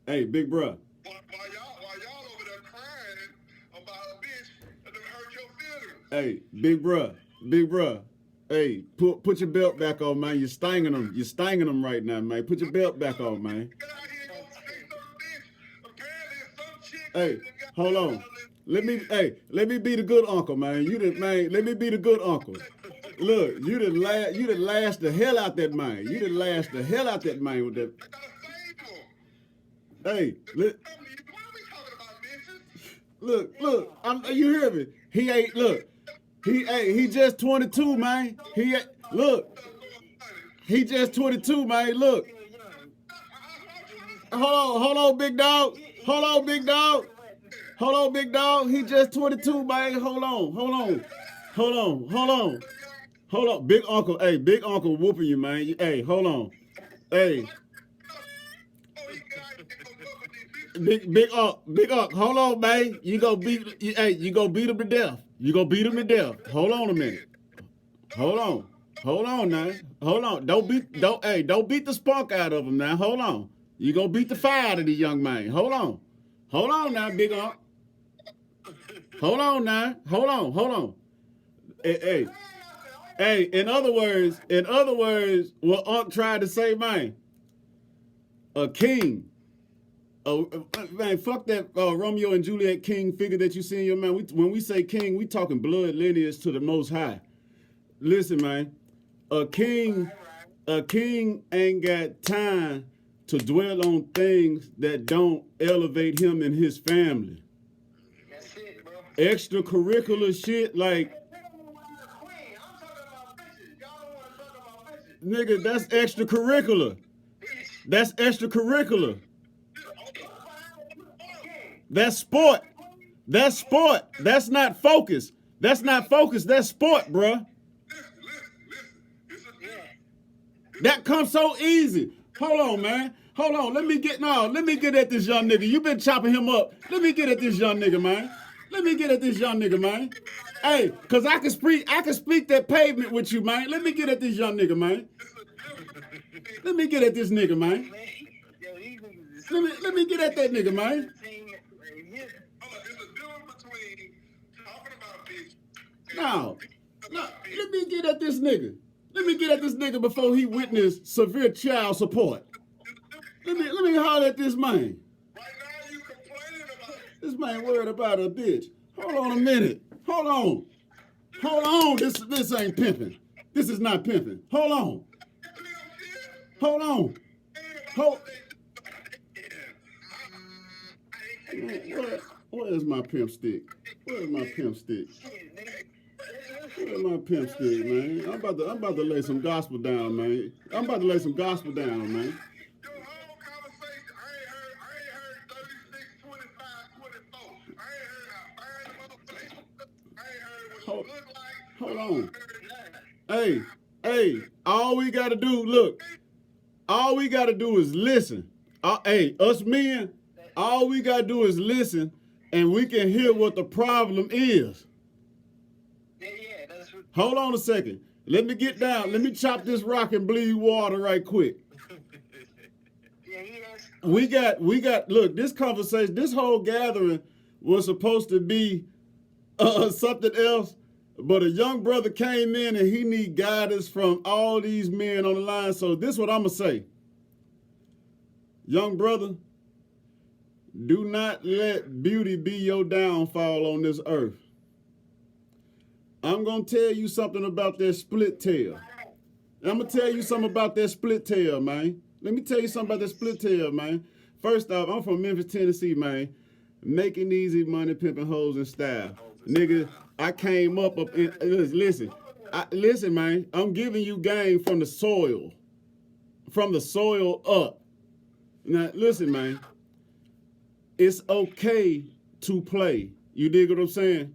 Hey, big bruh. While y'all over there crying about a bitch that done hurt your feelings. Hey, big bruh. Hey, put your belt back on, man. You're stinging them. You're stinging them right now, man. Put your belt back on, man. Get out here and go take some bitch. Apparently, some chick. Hey, hold on. Let me be the good uncle, man. Let me be the good uncle. Look, you done lash the hell out that man. You done lash the hell out that man with that. Hey, look, you hear me? He just 22, man. He just 22, man. Look. Hold on, big dog. Hold on, big dog. He just 22, man. Hold on. Big uncle whooping you, man. Hey, hold on. Hey. Big uncle, hold on, man. You go beat him to death. Hold on a minute. Hold on now. Don't beat the spunk out of him now. Hold on. You gonna beat the fire out of the young man. Hold on now, big uncle. Hold on now. Hold on. Hey. In other words, what Unc tried to say, man. A king. Man, fuck that Romeo and Juliet king figure that you see in your man. When we say king, we talking blood lineage to the Most High. Listen, man, a king ain't got time to dwell on things that don't elevate him and his family. That's it, bro. Extracurricular shit like, nigga, that's extracurricular. That's extracurricular. That's sport. That's not focus. That's sport, bruh. That comes so easy. Hold on, man. Let me get at this young nigga. You been chopping him up. Let me get at this young nigga, man. Hey, cause I can speak that pavement with you, man. Let me get at this young nigga, man. Let me get at this nigga, man. Let me get at that nigga, man. No, let me get at this nigga. Let me get at this nigga before he witnessed severe child support. Let me holler at this man. Right now you complaining about it. This man worried about a bitch. Hold on a minute. Hold on. This ain't pimping. This is not pimping. Hold on. Where is my pimp stick? Where's my pimp stick, man? I'm about to lay some gospel down, man. Your whole conversation, I ain't heard 36, 25, 24. I ain't heard how bad the motherfucker. I ain't heard what you look like. Hold on. Hey, all we gotta do is listen. Us men, all we gotta do is listen, and we can hear what the problem is. Hold on a second. Let me get down. Let me chop this rock and bleed water right quick. We got, look, this conversation, this whole gathering was supposed to be something else, but a young brother came in and he need guidance from all these men on the line. So this is what I'm going to say. Young brother, do not let beauty be your downfall on this earth. I'm going to tell you something about that split tail. I'm going to tell you something about that split tail, man. Let me tell you something about that split tail, man. First off, I'm from Memphis, Tennessee, man. Making easy money, pimping hoes in style. Nigga, I came up in, listen, man, I'm giving you game from the soil up. Now, listen, man, it's okay to play. You dig what I'm saying?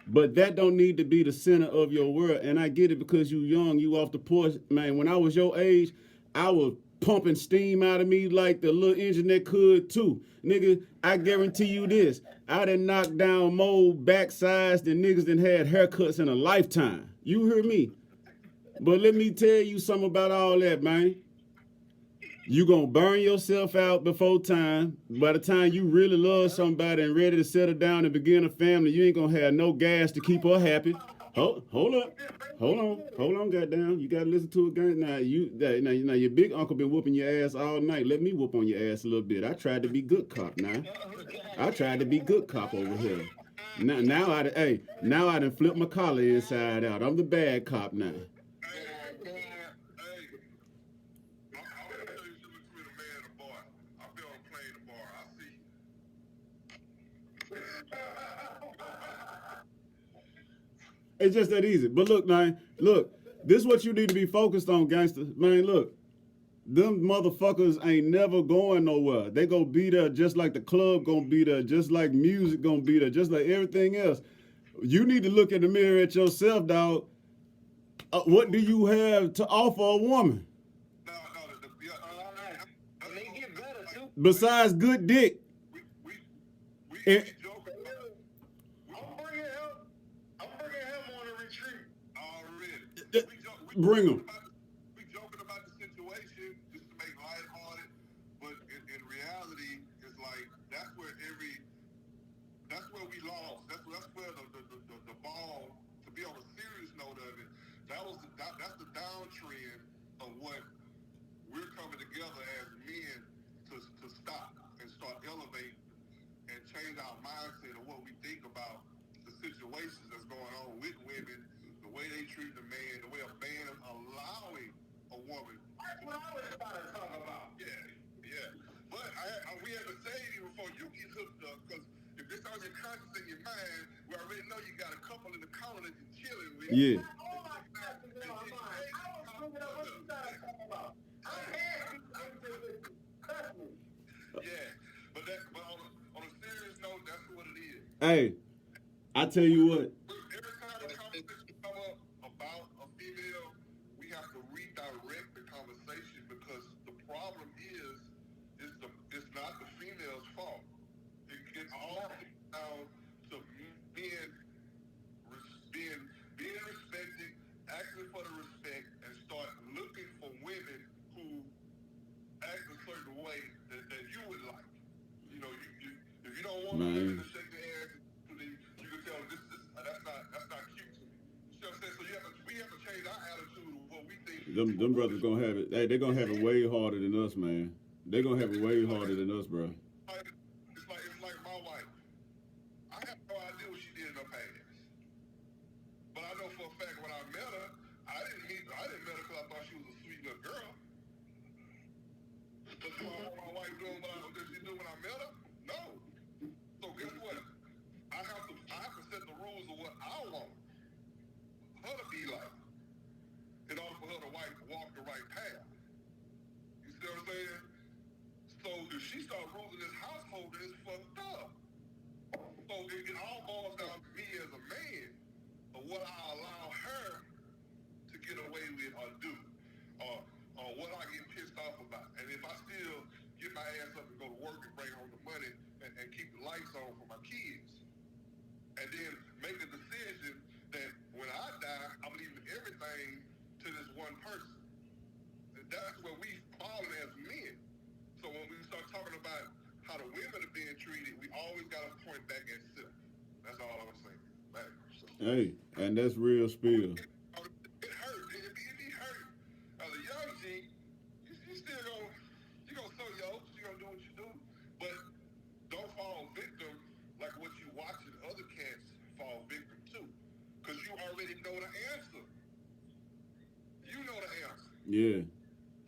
But that don't need to be the center of your world. And I get it because you young, you off the porch. Man, when I was your age, I was pumping steam out of me like the little engine that could too. Nigga, I guarantee you this. I done knocked down more backsides than niggas that had haircuts in a lifetime. You hear me? But let me tell you something about all that, man. You gonna burn yourself out before time. By the time you really love somebody and ready to settle down and begin a family, you ain't gonna have no gas to keep her happy. Hold up. Hold on, goddamn. You gotta listen to it, gang. Now now your big uncle been whooping your ass all night. Let me whoop on your ass a little bit. I tried to be good cop now. I tried to be good cop over here. Now I done flipped my collar inside out. I'm the bad cop now. Hey, I'm gonna tell you something between a man and a boy. I've been on a plane and a bar. I see. It's just that easy. But look, man, look, this is what you need to be focused on, gangster. Man, look, them motherfuckers ain't never going nowhere. They gonna be there just like the club gonna be there, just like music gonna be there, just like everything else. You need to look in the mirror at yourself, dog. What do you have to offer a woman? They get better too. Besides good dick. We And- joke about it. I'm bringing him on a retreat. Already. Bring him. We joking about the situation just to make lighthearted, but in reality, it's like that's where we lost. That's where the ball. To be on a serious note of it, that's the downtrend of what we're coming together as men to stop and start elevating and change our mindset of what we think about the situations that's going on with women, the way they treat the man, the way a man is allowing a woman. That's what I was about to talk about. Yeah. But we had to say it before you get hooked up, because if this on your conscience and your mind, we already know you got a couple in the corner that you're chilling with. Yeah. All my questions in my mind. I was thinking of what you guys are talking about. I'm happy. Trust me. Yeah. But on a serious note, that's what it is. Hey, I tell you what. Every time the conversation come up about a female, we have to redirect the conversation, because the problem is it's not the female's fault. It all comes down to being respected, asking for the respect, and start looking for women who act a certain way that you would like. You know, if you don't want women to shake their ass, you can tell that's not cute to me. You know what I'm saying? So we have to change our attitude of what we think. Them brothers gonna have it. Hey, they're gonna have it way harder than us, man. They're gonna have it way harder than us, bro. It's like my wife. I have no idea what she did in her past. But I know for a fact when I met her, I didn't meet her because I thought she was a sweet little girl. But do I want my wife doing what she did when I met her? No. So guess what? I have to set the rules of what I want her to be like in order for her to walk the right path. You see what I'm saying? So if she starts ruling this household, then it's fucked up. So it all boils down to me as a man of what I allow her to get away with or do, or what I get pissed off about. And if I still get my ass up and go to work and bring home the money and keep the lights on for my kids, and then make a decision that when I die, I'm leaving everything to this one person. And that's where we fallen as men. So when we start talking about how the women are being treated, we always got to point back at self. That's all I'm saying. Right? So, Hey, and that's real spill. it hurt. It be hurt. As a young G, you still gonna sow your oats, you gonna do what you do, but don't fall victim like what you watching other cats fall victim to, because you already know the answer. You know the answer. Yeah.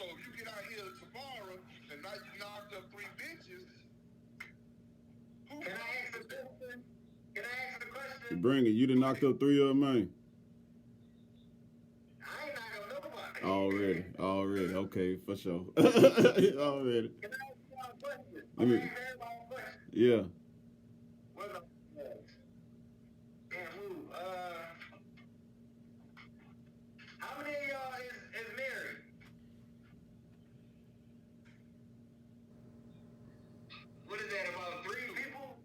So if you get out here tomorrow and now you knocked up 3 bitches, who Can I ask a question? Can I ask a question? Bring it. You done knocked up 3 of them, man. I ain't knocking nobody. Already. Okay, for sure. Already. Can I ask y'all a question? Let me- Can I ask everybody a question? Yeah. What the and who? How many of y'all is married? What is that, about 3 people?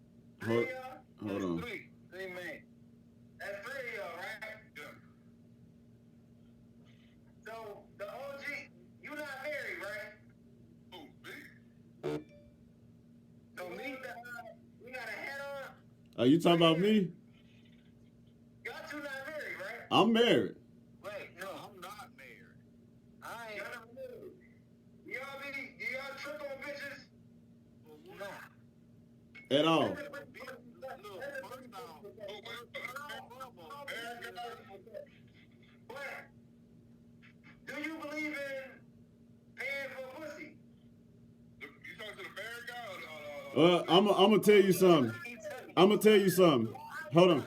3 of y'all? Hold on. Three men. That's 3 of y'all, right? Yeah. So, the OG, you not married, right? Who, me? So, we got a hat on? Are you talking about me? Y'all two not married, right? I'm married. Wait, no, I'm not married. I ain't. Y'all trip on bitches? Nah. At all. Look, first off, Black, do you believe in paying for pussy? You talking to the married guy or I'm gonna tell you something. I'm gonna tell you something. Hold on.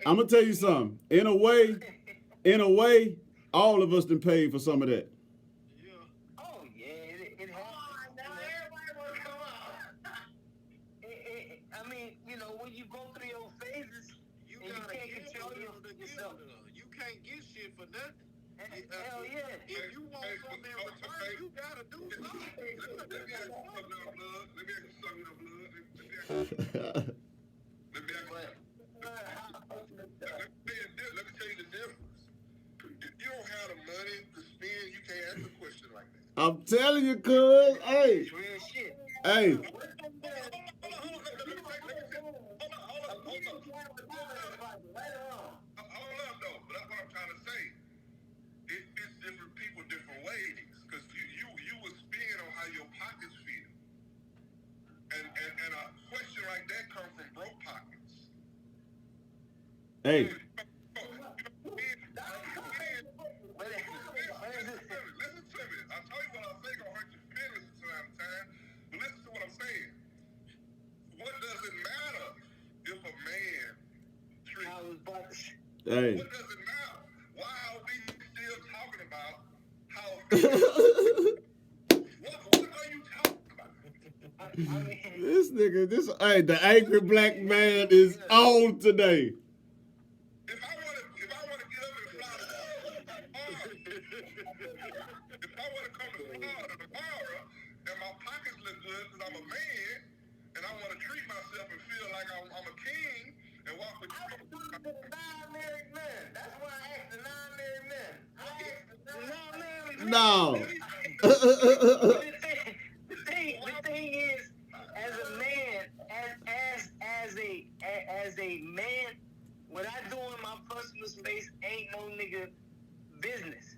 I'm gonna tell you something. In a way, all of us done paid for some of that. yeah. Oh yeah, it happens. Now everybody want to come out. I mean, you know, when you go through your phases, You and you gotta can't get control yourself. You can't get shit for nothing. Hell yeah. If you want something in return, you gotta do something. let me ask you something now, blood. Let me ask you something now, blood. Let me ask tell you the difference. If you don't have the money to spend, you can't ask a question like that. I'm telling you, cuz. Hey. It's real shit. Hey. Hold up, though. But that's what I'm trying to say. It's different people, different ways. Because you will spend on how your pockets feel. And a question like that comes from broke pockets. Hey. Listen to me. I tell you what I say gonna hurt your feelings from time to time. But listen to what I'm saying. What does it matter if a man treats? I was about to say. Hey. What does it matter? Why are we still talking about how? What are you talking about? I mean, This nigga, the angry black man is on today. If I want to get up and fly if I want to come to Florida tomorrow and my pockets look good because I'm a man and I want to treat myself and feel like I'm a king and walk with I was talking to the non-married men. That's why I asked the non-married men. I asked the non-married men. No. the thing is, as a man, as a man, what I do in my personal space ain't no nigga business.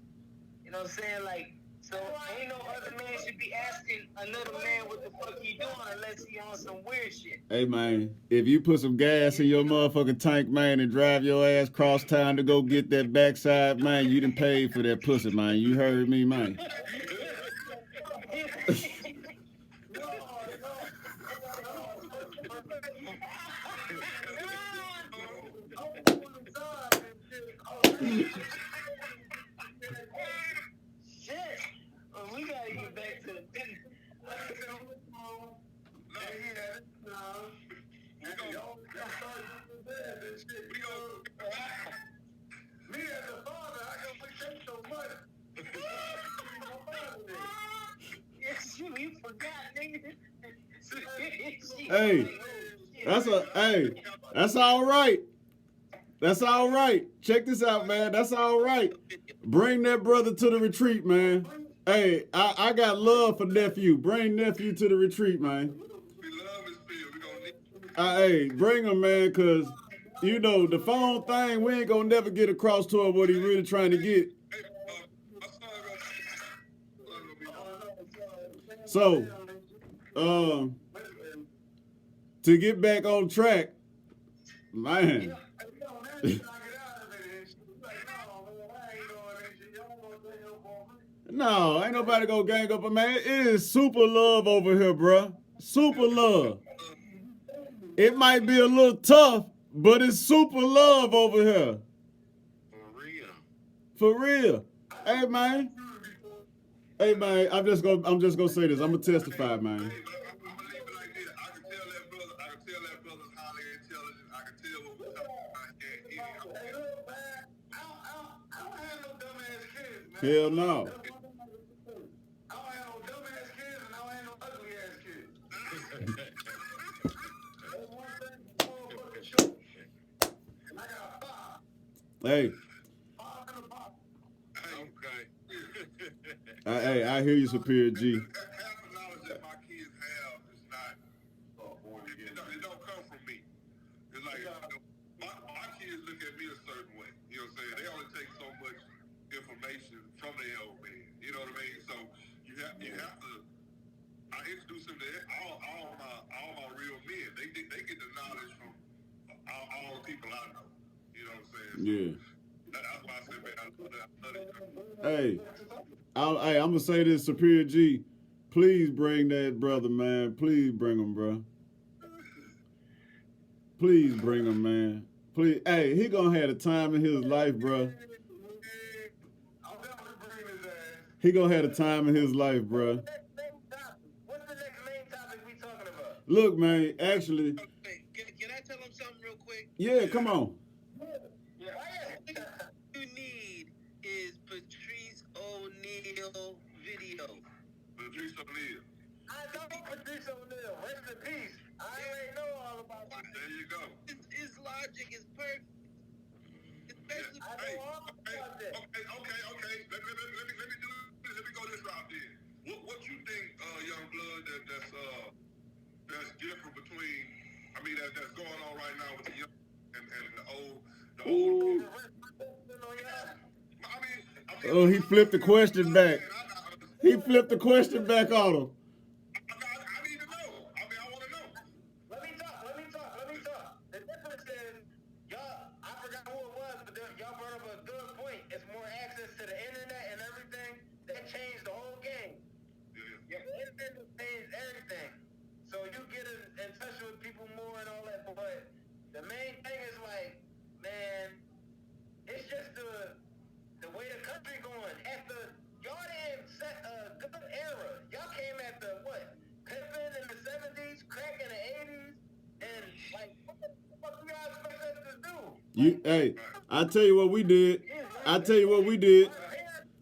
You know what I'm saying? Like, so ain't no other man should be asking another man what the fuck he doing unless he on some weird shit. Hey, man, if you put some gas in your motherfucking tank, man, and drive your ass cross town to go get that backside, man, you done paid for that pussy, man. You heard me, man. Shit. Well, we gotta get back to the business. Me as a father, I can take so much. Yes, you forgot, nigga. Hey, that's all right. That's all right. Check this out, man. That's all right. Bring that brother to the retreat, man. Hey, I got love for nephew. Bring nephew to the retreat, man. We love his feel. We gonna need. Hey, bring him, man, because, you know, the phone thing, we ain't gonna never get across to him what he really trying to get. Hey, my son gonna be. So, to get back on track, man. No, ain't nobody gonna gang up, man. It is super love over here, bruh. Super love. It might be a little tough, but it's super love over here. For real. Hey, man. Hey, man. I'm just gonna say this. I'm gonna testify, man. I'm gonna leave it like this. I can tell that brother's highly intelligent. I can tell what we're talking about here. I don't have no dumbass kids, man. Hell no. I don't have no dumbass kids and I don't have no ugly ass kids. That's one thing motherfucking sure. And I got 5. Hey. 5 and a box. Okay. I hear you, Superior G. Half the knowledge that my kids have is not. It don't come from me. It's like my kids look at me a certain way. You know what I mean? So you have to. I introduce them to all my real men. They get the knowledge from all the people I know. You know what I'm saying? So that's why I said, man, I love that. Hey, I'm gonna say this, Superior G. Please bring that brother, man. Please bring him, bro. Please bring him, man. Please. Hey, he gonna have a time in his life, bro. I'll definitely bring his ass. He gonna have a time in his life, bro. What's the next main topic we talking about? Look, man. Actually, Can I tell him something real quick? yeah. Come on. You need is Patrice O'Neal video. Patrice O'Neal. I know Patrice O'Neal. Rest in peace. I already know all about that. There you go. His logic is perfect. Especially I know all about that. Okay. Let me do this. Let me go this route then. What you think, young blood, that's different between? I mean, that's going on right now with the young and the old. Ooh. I mean, Oh, he flipped the question back. He flipped the question back on him. I need to know. I mean, I want to know. Let me talk. The difference is, y'all, I forgot who it was, but y'all brought up a good point. It's more access to the internet and everything. That changed the whole game. Yeah. The internet changed everything. So you get in touch with people more and all that, but the main thing is like, man, it's just the way the country going. Y'all didn't set a good era. Y'all came at the what? Pimpin' in the 70s, crack in the 80s, and like, what the fuck you guys expect us to do? Hey, I tell you what we did.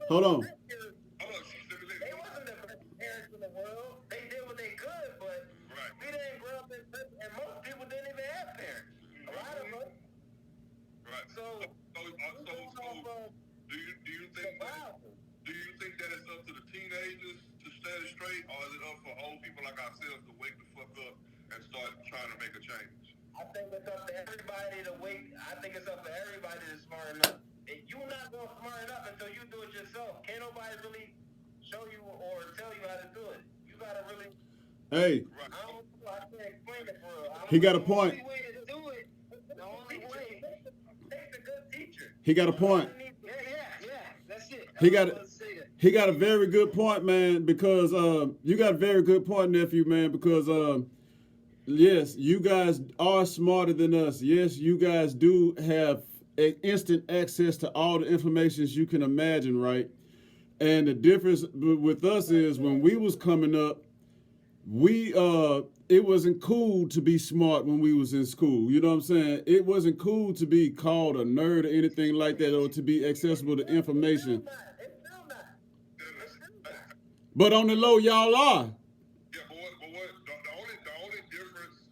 Hold on. They wasn't the best parents in the world. They did what they could, but we didn't grow up in, and most people didn't even have parents. A lot of us. Right. So do you think that it's up to the teenagers to set it straight, or is it up for old people like ourselves to wake the fuck up and start trying to make a change? I think it's up to everybody to wait. I think it's up to everybody to smarten up. If you're not going to smarten up until you do it yourself. Can't nobody really show you or tell you how to do it. You got to really. Hey, I can't explain it for real. he got a point. The only way to do it, the only way. Take a good teacher. He got a point. Yeah, that's it. He got a very good point, man, because you got a very good point, nephew, man, because yes, you guys are smarter than us. Yes, you guys do have instant access to all the information you can imagine, right? And the difference with us is when we was coming up, it wasn't cool to be smart when we was in school. You know what I'm saying? It wasn't cool to be called a nerd or anything like that, or to be accessible to information. But on the low, y'all are. Yeah, but what the only difference,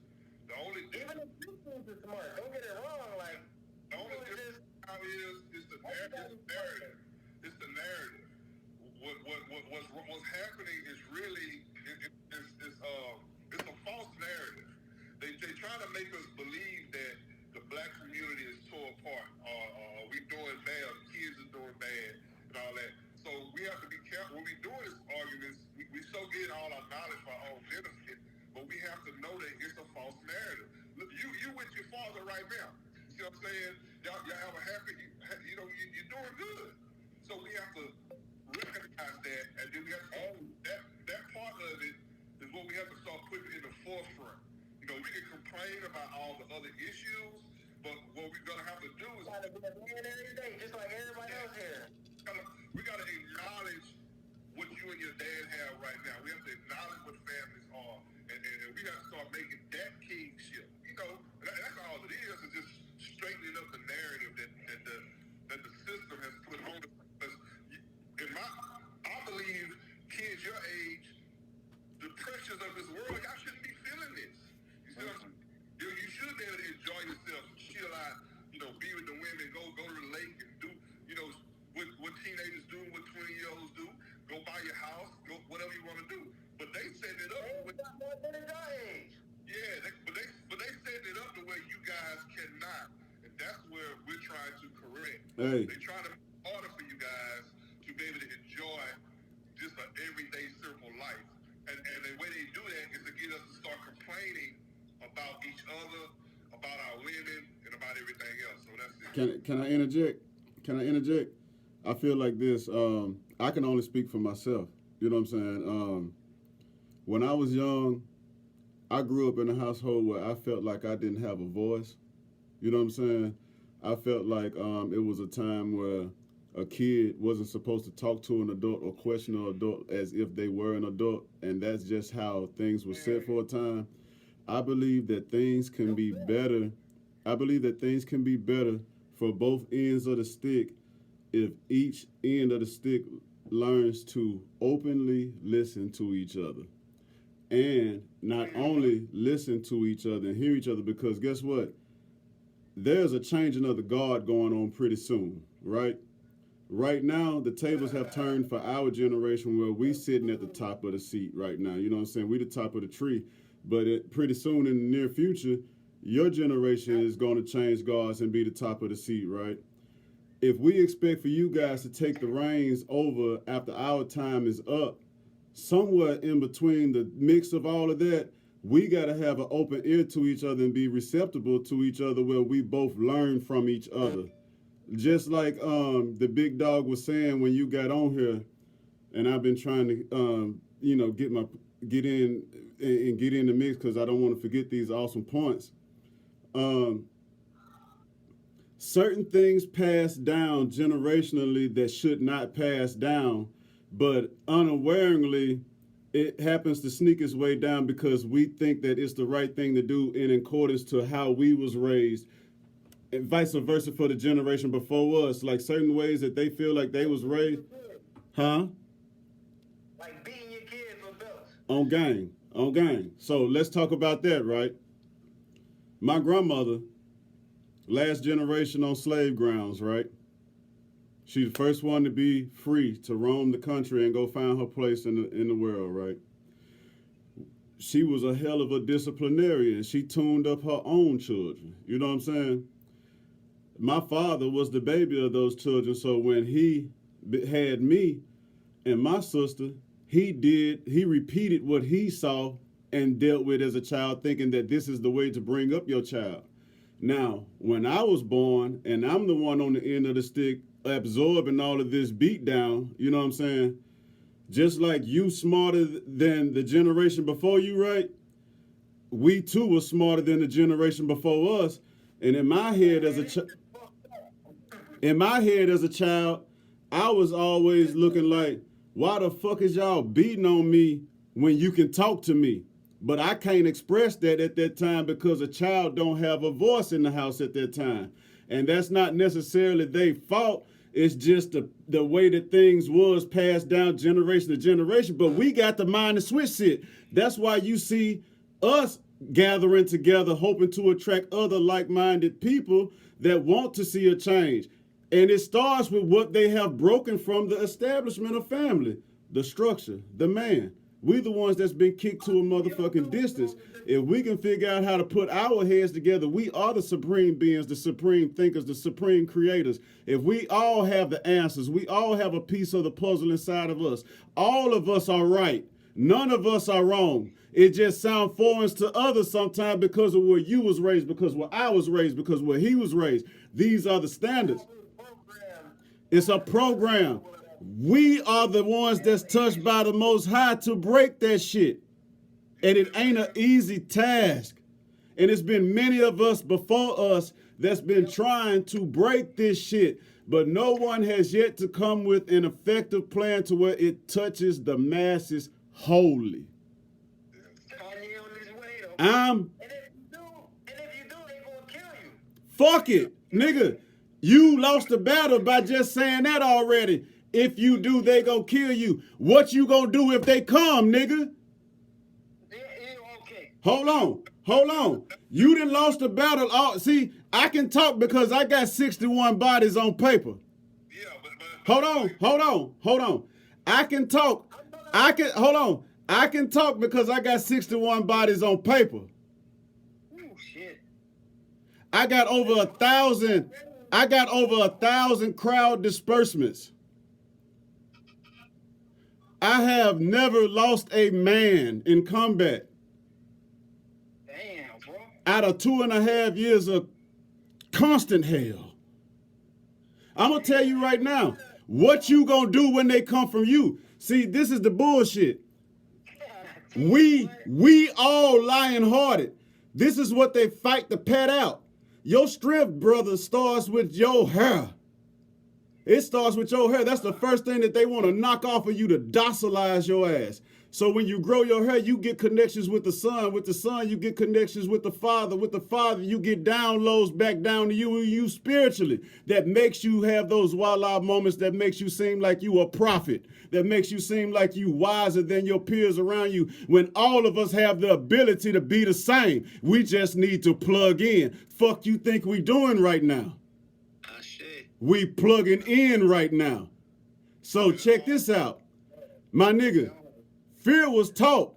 Even the teachers are smart. Don't get it wrong. Like, the only difference now is the narrative. It's the narrative. What's happening is really it's a false narrative. They try to make us believe that the black community is torn apart, or we doing bad, or the kids are doing bad, and all that. So we have to be careful when we doing these arguments. We so get all our knowledge for our own benefit, but we have to know that it's a false narrative. Look, you with your father right now. You see what I'm saying? Y'all have a happy, you're doing good. So we have to recognize that, and then we have to that part of it is what we have to start putting in the forefront. We can complain about all the other issues, but what we're gonna have to do is every day, just like everybody else here. We gotta acknowledge what you and your dad have right now. We have to acknowledge what families are, and we have to start making that kingship. That's all it is just straightening up the narrative that the system has put on us. I believe kids your age, the pressures of this world, y'all shouldn't be feeling this. You see what I'm saying? You should be able to enjoy yourself, chill out, be with the women, go to the lake and do, what teenagers do, what 20-year-olds do. Go buy your house, go whatever you want to do. But they set it up. But they set it up the way you guys cannot, and that's where we're trying to correct. Hey. They try to make it harder for you guys to be able to enjoy Can I interject? Can I interject? I feel like this. I can only speak for myself. You know what I'm saying? When I was young, I grew up in a household where I felt like I didn't have a voice. You know what I'm saying? I felt like it was a time where a kid wasn't supposed to talk to an adult or question an adult as if they were an adult, and that's just how things were set for a time. I believe that things can be better. I believe that things can be better for both ends of the stick if each end of the stick learns to openly listen to each other. And not only listen to each other and hear each other, because guess what? There's a changing of the guard going on pretty soon, right? Right now, the tables have turned for our generation where we sitting at the top of the seat right now. You know what I'm saying? We the top of the tree. But pretty soon in the near future, your generation is going to change guards and be the top of the seat, right? If we expect for you guys to take the reins over after our time is up, somewhere in between the mix of all of that, we got to have an open ear to each other and be receptive to each other where we both learn from each other. Just like the big dog was saying when you got on here, and I've been trying to, get in the mix because I don't want to forget these awesome points. Certain things pass down generationally that should not pass down, but unawareingly, it happens to sneak its way down because we think that it's the right thing to do in accordance to how we was raised. And vice versa for the generation before us, like certain ways that they feel like they was raised. Huh? Like beating your kids with belts. On gang. So let's talk about that, right? My grandmother, last generation on slave grounds, right? She's the first one to be free to roam the country and go find her place in the world, right? She was a hell of a disciplinarian. She tuned up her own children. You know what I'm saying? My father was the baby of those children, so when he had me and my sister, he repeated what he saw and dealt with as a child, thinking that this is the way to bring up your child. Now, when I was born and I'm the one on the end of the stick absorbing all of this beat down, you know what I'm saying? Just like you smarter than the generation before you, right? We too were smarter than the generation before us. And in my head as a child, I was always looking like, why the fuck is y'all beating on me when you can talk to me? But I can't express that at that time because a child don't have a voice in the house at that time. And that's not necessarily their fault. It's just the way that things was passed down generation to generation. But we got the mind to switch it. That's why you see us gathering together, hoping to attract other like-minded people that want to see a change. And it starts with what they have broken from the establishment of family, the structure, the man. We the ones that's been kicked to a motherfucking distance. If we can figure out how to put our heads together, we are the supreme beings, the supreme thinkers, the supreme creators. If we all have the answers, we all have a piece of the puzzle inside of us. All of us are right. None of us are wrong. It just sounds foreign to others sometimes because of where you was raised, because where I was raised, because where he was raised. These are the standards. It's a program. We are the ones that's touched by the Most High to break that shit. And it ain't an easy task. And it's been many of us before us that's been trying to break this shit. But no one has yet to come with an effective plan to where it touches the masses wholly. And if you do, they gonna kill you. Fuck it, nigga. You lost the battle by just saying that already. If you do, they gonna kill you. What you gonna do if they come, nigga? Okay. Hold on. You done lost the battle. See, I can talk because I got 61 bodies on paper. Yeah, but Hold on. I can talk. I can talk because I got 61 bodies on paper. Oh shit. I got over 1,000 crowd disbursements. I have never lost a man in combat. Damn, bro. Out of 2.5 years of constant hell. I'm gonna tell you right now, what you gonna do when they come from you? See, this is the bullshit. We all lying hearted. This is what they fight to pat out. Your strength, brother, starts with your hair. It starts with your hair. That's the first thing that they want to knock off of you to docilize your ass. So when you grow your hair, you get connections with the Son. With the Son, you get connections with the Father. With the Father, you get downloads back down to you spiritually. That makes you have those wild moments that makes you seem like you a prophet. That makes you seem like you wiser than your peers around you. When all of us have the ability to be the same. We just need to plug in. Fuck you think we doing right now? We plugging in right now. So check this out. My nigga. Fear was taught.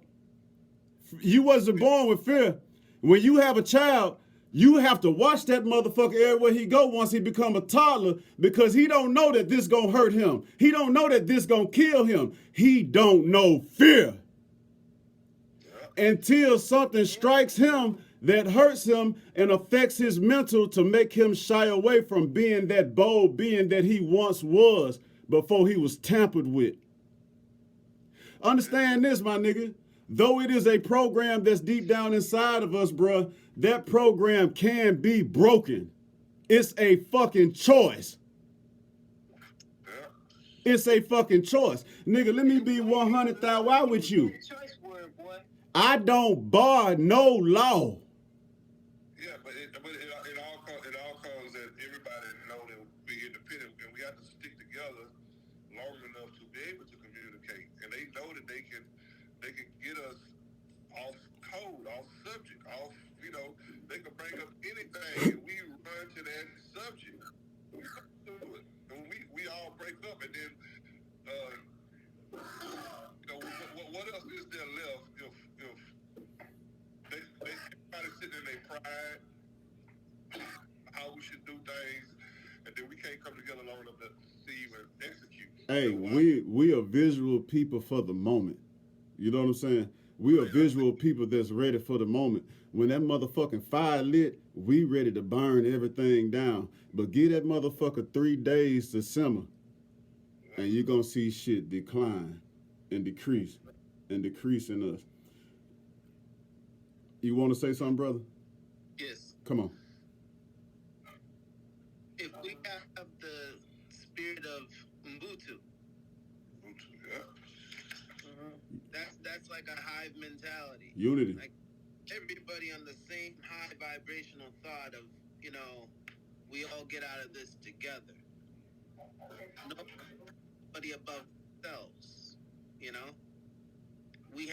You wasn't born with fear. When you have a child, you have to watch that motherfucker everywhere he go once he become a toddler, because he don't know that this gonna hurt him. He don't know that this gonna kill him. He don't know fear. Until something strikes him that hurts him and affects his mental to make him shy away from being that bold being that he once was before he was tampered with. Understand this, my nigga. Though it is a program that's deep down inside of us, bruh, that program can be broken. It's a fucking choice. It's a fucking choice. Nigga, let me be 100,000 out with you. I don't bar no law. Yeah, but it all comes that everybody know that we independent, and we have to stick together long enough to be able to communicate. And they know that they can get us off code, off subject, off, they can bring up anything, and we run to that subject. We do it. And we all break up, and then what else is there left if everybody sitting in their pride, how we should do things, and then we can't come together long enough to see and execute. Hey, we are visual people for the moment. You know what I'm saying? We are visual people that's ready for the moment. When that motherfucking fire lit, we ready to burn everything down. But give that motherfucker 3 days to simmer, and you're gonna see shit decline and decrease in us. You want to say something, brother? Yes. Come on. If we have the spirit of Ubuntu, that's like a hive mentality. Unity. Like everybody on the same high vibrational thought of, we all get out of this together. Nobody above themselves, We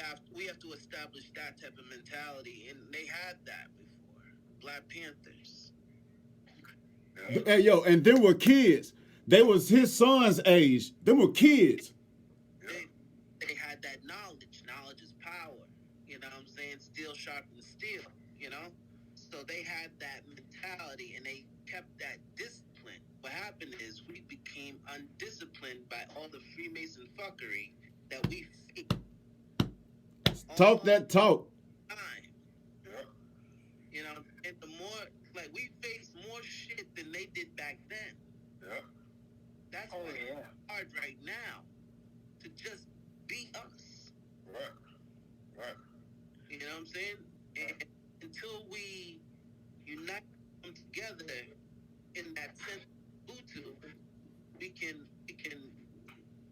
have to establish that type of mentality, and they had that before. Black Panthers. Hey, yo, and there were kids. They was his son's age. They were kids. They had that knowledge. Knowledge is power. You know what I'm saying? Steel sharpens steel, So they had that mentality, and they kept that discipline. What happened is we became undisciplined by all the Freemason fuckery that we faked. Talk that talk. Time. And the more, we face more shit than they did back then. Yeah. That's why it's hard right now to just be us. Right. You know what I'm saying? And until we unite them together in that sense of Ubuntu, we can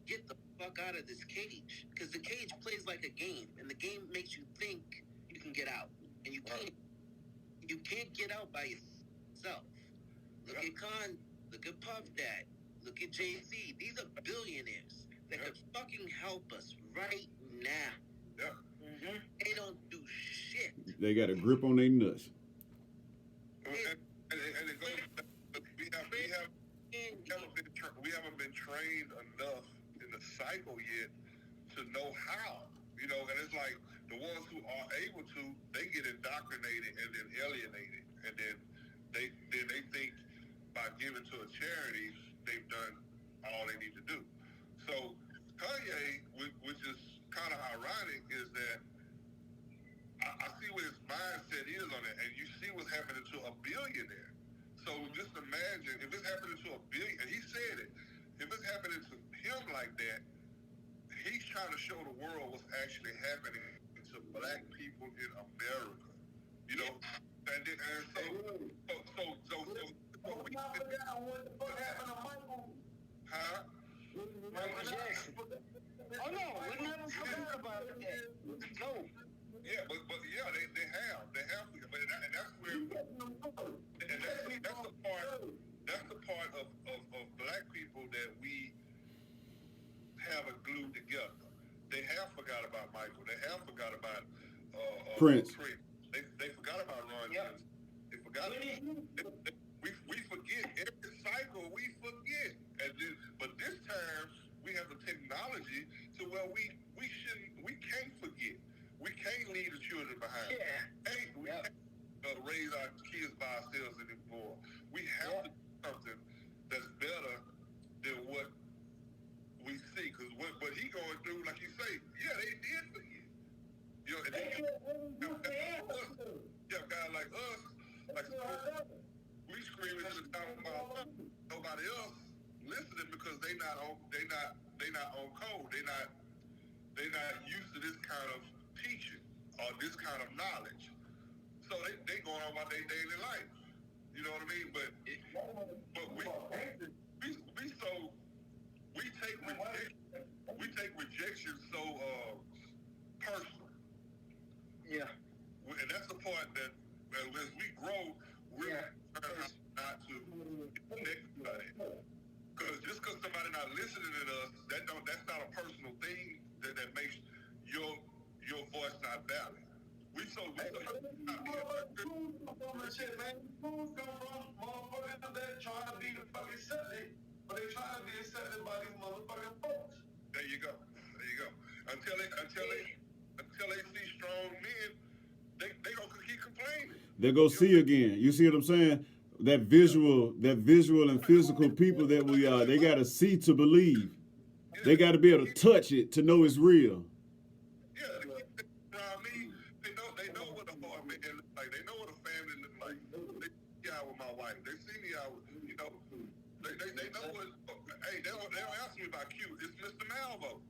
get the fuck out of this cage. Because the cage plays like a game, and the game makes you think you can get out, and you can't. You can't get out by yourself. Look at Khan, look at Puff Dad, look at Jay-Z. These are billionaires that could fucking help us right now. Yeah. Mm-hmm. They don't do shit. They got a grip on their nuts. And it goes, we haven't been trained enough in the cycle yet to know how. And it's like the ones who are able to, they get indoctrinated and then alienated, and then they think by giving to a charity they've done all they need to do. So Kanye, which is kind of ironic, is that I see what his mindset is on it, and you see what's happening to a billionaire. So just imagine if it's happening to a billion, and he's like that, he's trying to show the world what's actually happening to black people in America. You know, and so What the fuck happened to Michael? huh? Michael Jackson. Oh no, we never forgot about that. No. Yeah, but yeah, they have, but and that's where, and that's the part of black people that we haven't glued together. They have forgot about Michael. They have forgot about Prince. They forgot about Ron Johnson. They forgot. We forget every cycle. We forget, but this time we have the technology to where we can't forget. We can't leave the children behind. Yeah. We can't raise our kids by ourselves anymore. We have to do something that's better than what we see. Because what he going through, like you say, yeah, they did forget. You know, and then you have guys like us, like we screaming to the top of our lungs. Nobody else listening because they not on code. They not used to this kind of teaching or this kind of knowledge. So they going on about their daily life. You know what I mean? But we take rejection so personal. Yeah. And that's the part that as we grow, we're learning how not to connect to that. Because just because somebody not listening to us, that's not a personal thing that makes your voice not valid. We so shit, man. Schools come from motherfuckers that trying to be the fucking accepted, but they trying to be accepted by these motherfucking folks. There you go. Until they see strong men, they gonna keep complaining. They go see again. You see what I'm saying? That visual and physical people that we are, they gotta see to believe. They gotta be able to touch it to know it's real. Yeah, the kids around me, they know what a hard man looks like. They know what a family looks like. They see me out with my wife. They see me out with, they know what. Hey, they don't ask me about cute. It's Mr. Malvo.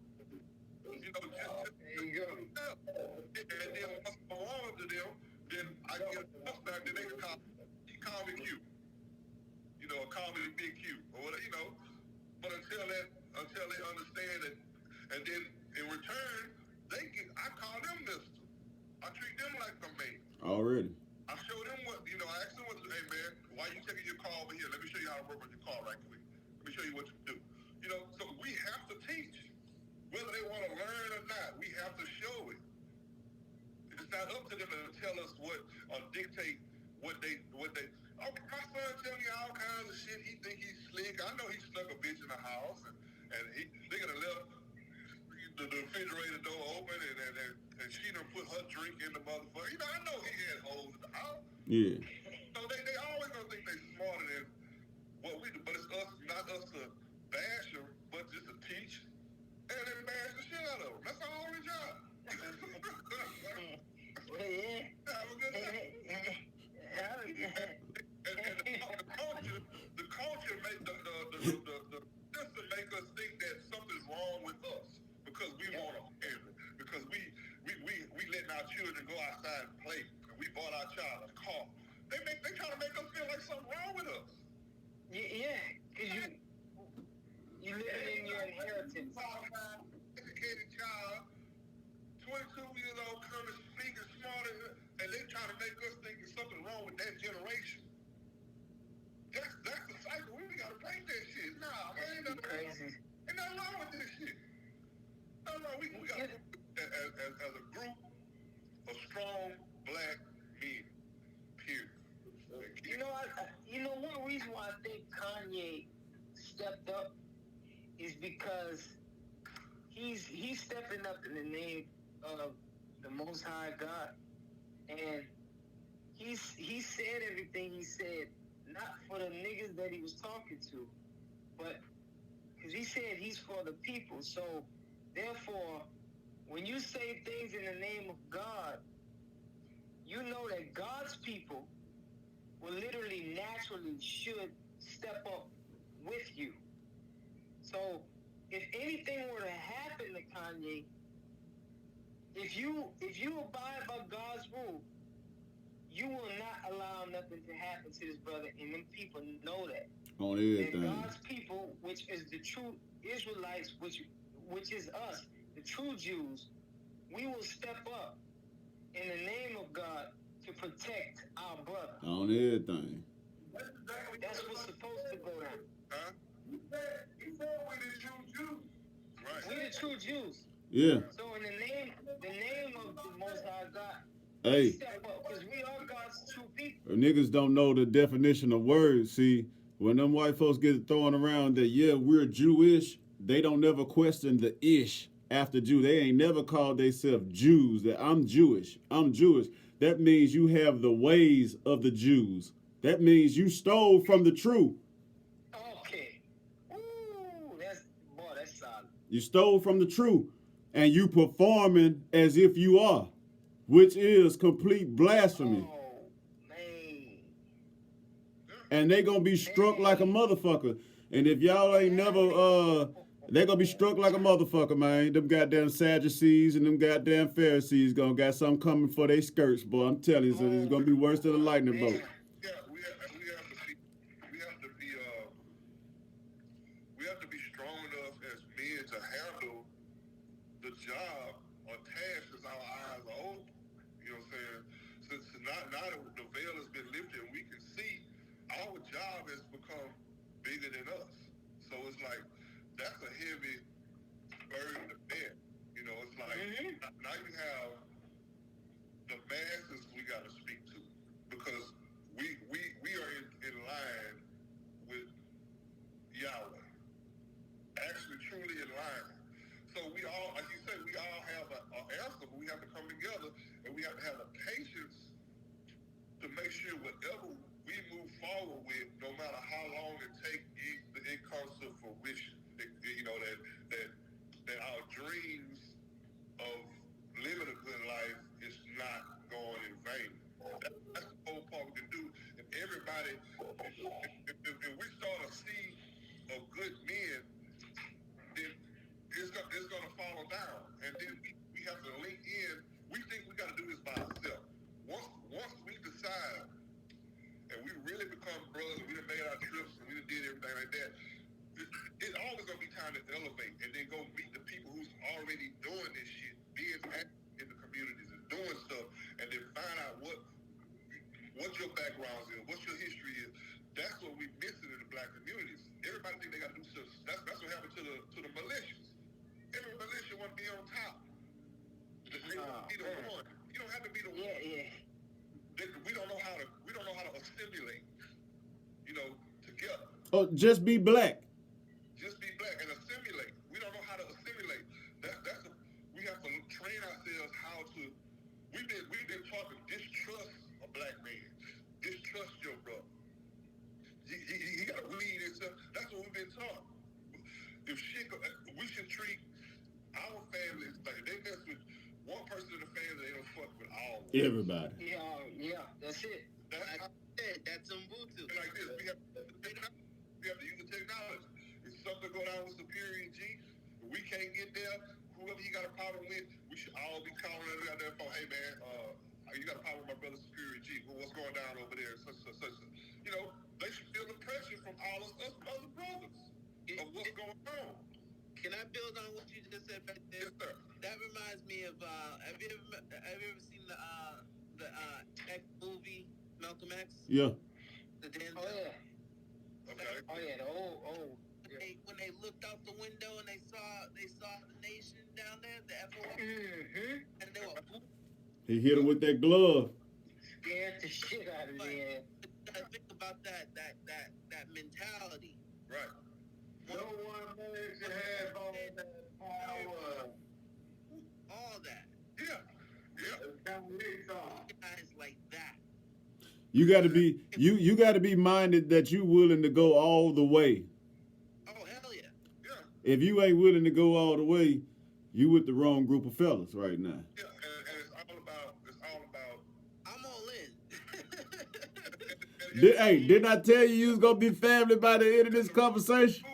You know, there you go. And then once I warm up to them, then I get a touchback. Then they can call me cute. You know, call me Big Cute or whatever. You know, but until they understand it, and then in return, I call them Mister. I treat them like a man. Already. I show them I ask them hey man, why you taking your car over here? Let me show you how to work on your car right quick. Let me show you what to do. You know, so we have to teach. Whether they want to learn or not, we have to show it. It's not up to them to tell us what or dictate what they. Oh, my son tell me all kinds of shit. He think he's slick. I know he snuck a bitch in the house, and they gonna left the refrigerator door open, and she done put her drink in the motherfucker. You know, I know he had holes in the house. Yeah. So they always gonna think they smarter than what we do, but it's us, not us to bash them, but just to teach and then bash the shit out of them. That's our only job. Have a good day. And the culture make the system make us think that something's wrong with us because we want to family, because we letting our children go outside and play, and we bought our child a car. They trying to make us feel like something wrong with us. Yeah, because you live in your inheritance. Educated child, 22 years old, coming, speaking smarter, and they trying to make us think there's something wrong with that generation. That's the cycle. We gotta break that shit. Nah, man, ain't nothing wrong with this shit. No, we gotta as a group of strong black men. Period. One reason why I think Kanye stepped up is because he's stepping up in the name of the Most High God, and he said everything he said, not for the niggas that he was talking to, but because he said he's for the people. So therefore, when you say things in the name of God, you know that God's people will literally naturally should step up with you. So if anything were to happen to Kanye, if you abide by God's rule, you will not allow nothing to happen to this brother, and them people know that. On And everything. God's people, which is the true Israelites, which is us, the true Jews, we will step up in the name of God to protect our brother. On everything. That's what's supposed to go down. Huh? He said we the true Jews. Right. We the true Jews. Yeah. So in the name of the Most High God, Hey, step up, because we are God's true people. niggas don't know the definition of words. See, when them white folks get throwing around that, yeah, we're Jewish, they don't never question the ish after Jew. They ain't never called themselves Jews, that I'm Jewish. I'm Jewish. That means you have the ways of the Jews. That means you stole from the true. Okay. Ooh, that's solid. You stole from the true. And you performing as if you are, which is complete blasphemy. Oh, man. And they gonna be struck like a motherfucker. And if y'all ain't never, they gonna be struck like a motherfucker, man. Them goddamn Sadducees and them goddamn Pharisees gonna got something coming for their skirts, boy. I'm telling you, so it's gonna be worse than a lightning bolt. Yeah, we have to be strong enough as men to handle the job or task as our eyes are open. You know what I'm saying? Since now that the veil has been lifted and we can see, our job has become bigger than us. So it's like, that's a heavy burden to bear. You know, it's like, now you have the masses we got to speak to, because we are in line with Yahweh. Actually, truly in line. So we all, like you said, we all have an answer, but we have to come together and we have to have the patience to make sure whatever we move forward with, no matter how long it takes, it comes to fruition. You know, that our dreams of living a good life is not going in vain. That's the whole part we can do. And everybody, if we start to see of good men, then it's going to fall down. And then we have to link in. We think we got to do this by ourselves. Once we decide and we really become brothers, we done made our trips and we done did everything like that, it's always going to be time to elevate and then go meet the people who's already doing this shit, being active in the communities and doing stuff, and then find out what your background is, what your history is. That's what we're missing in the black communities. Everybody think they got to do stuff. That's what happened to the militias. Every militia want to be on top. They want to be the one. You don't have to be the one. Yeah. We don't know how to assimilate, you know, together. Oh, just be black. Just be black and assimilate. We don't know how to assimilate. We have to train ourselves how to. We've been taught to distrust a black man. Distrust your brother. He got weed and stuff. That's what we've been taught. We should treat our families like they mess with one person in the family, they don't fuck with all of them. Everybody. Yeah, that's it. That's Ubuntu. Like this, we have to use the technology. If something go down with Superior G, we can't get there. Whoever you got a problem with, we should all be calling out there phone. Hey man, you got a problem with my brother Superior G? What's going down over there? Such. You know, they should feel the pressure from all of us other brothers of what's going on. Can I build on what you just said back there? Yes, sir. That reminds me of have you ever seen the X movie Malcolm X? Yeah. The Denzel. Oh yeah. Okay. Oh yeah. The old. When they looked out the window and they saw the nation down there, the FOI, and they were He hit him with that glove. Scared the shit out of there. I think about that mentality. Right. No one man should have all that power. All that. Yeah. Guys like that. You got to be you got to be minded that you willing to go all the way. Oh hell yeah. Yeah. If you ain't willing to go all the way, you with the wrong group of fellas right now. Yeah. And it's all about. I'm all in. Didn't I tell you was gonna be family by the end of this conversation?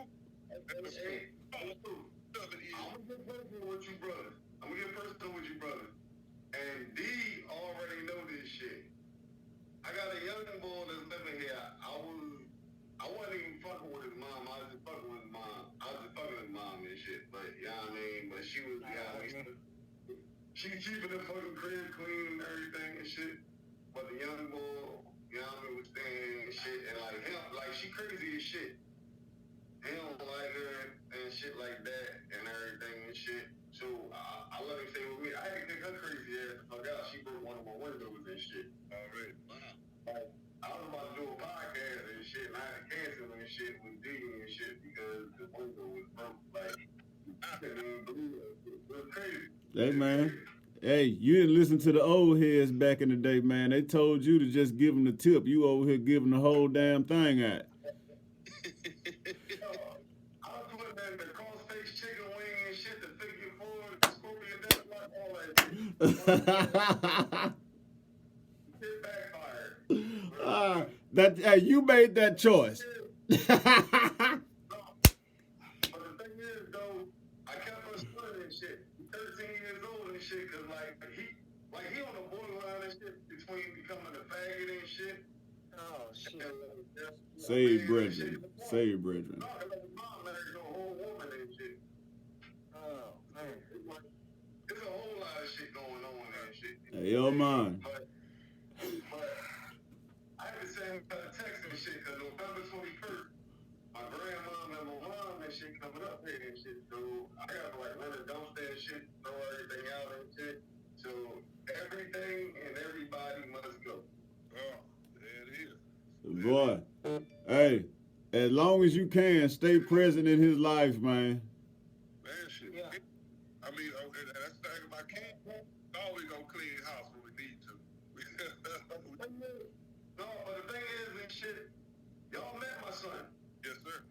I wasn't even fucking with his mom. I was just fucking with his mom. I was just fucking with his mom and shit. But you know what I mean? But she was, she keeping the fucking crib clean and everything and shit. But the young boy, you know what I mean, was staying and shit. And like him, like she crazy as shit. He don't like her and shit like that and everything and shit. So I let him stay with me. I had to kick her crazy ass the fuck out. She broke one of my windows and shit. Already. Like, I was about to do a podcast and shit, and I had to cancel and shit with digging and shit because the window was broke. Like, I couldn't even believe it. It was crazy. Hey, man. Hey, you didn't listen to the old heads back in the day, man. They told you to just give them the tip. You over here giving the whole damn thing out. I was putting that in the cross-face chicken wing and shit, the figure four, the scorpion death, like all that shit. It backfired. Hey, you made that choice. But the thing is, though, I kept her splitting and shit. 13 years old and shit, cause he on the borderline and shit between becoming a faggot and shit. Oh shit. Save brethren. Save brethren. No, cause his mom married no whole woman and shit. Oh man. There's a whole lot of shit going on and shit. Hey, yo, man. But I had to send her a text and shit, cause November 21st, my grandmom and my mom and shit coming up here and shit. So I got to like run a dumpster and shit, throw everything out and shit. So everything and everybody must go. Oh, there it is. Boy, hey, as long as you can, stay present in his life, man. Man, shit. Yeah. I mean, and that's the thing about kids. Always gonna clean house when we need to. No, but the thing is and shit, y'all met my son. Yes, sir.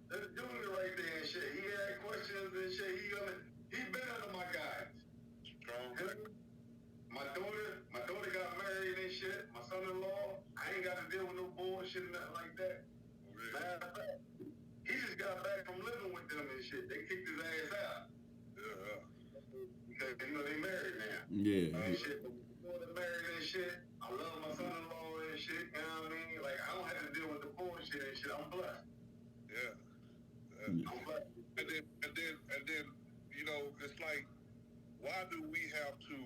There's Junior right there and shit. He had questions and shit. He been under my guidance. Strong. My daughter got married and shit. My son-in-law, I ain't got to deal with no bullshit and nothing like that. Really? Matter of fact, he just got back from living with them and shit. They kicked his ass out. Yeah. Because, they married now. Yeah. And shit. Before they married and shit, I love my son-in-law and shit, you know what I mean? Like, I don't have to deal with the bullshit and shit. I'm blessed. Yeah. I'm blessed. And then, it's like, why do we have to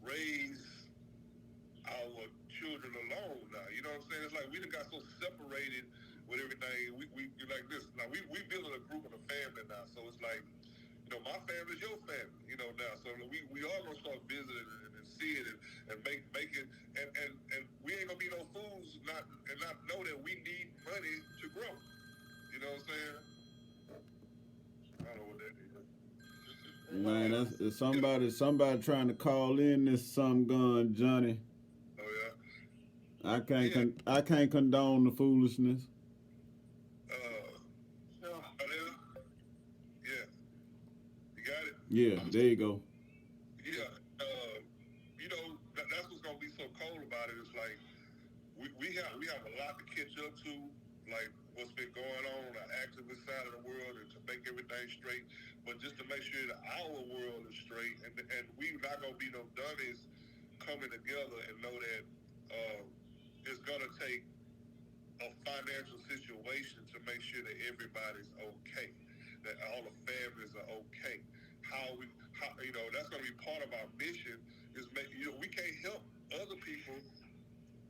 raise our children alone now? You know what I'm saying? It's like we done got so separated with everything. We like this. Now we building a group and a family now. So it's like, my family is your family, now. So we all gonna start visiting and seeing it and make it and we ain't gonna be no fools not know that we need money to grow. You know what I'm saying? I don't know what that is. Man, that's somebody trying to call in this some gun, Johnny. Oh yeah. I can't condone the foolishness. Yeah. You got it? Yeah, there you go. Yeah. That's what's gonna be so cold about it. It's like we have a lot to catch up to, like what's been going on the activist side of the world, and to make everything straight. But just to make sure that our world is straight, and we're not gonna be no dummies coming together and know that it's gonna take a financial situation to make sure that everybody's okay, that all the families are okay. How that's gonna be part of our mission is we can't help other people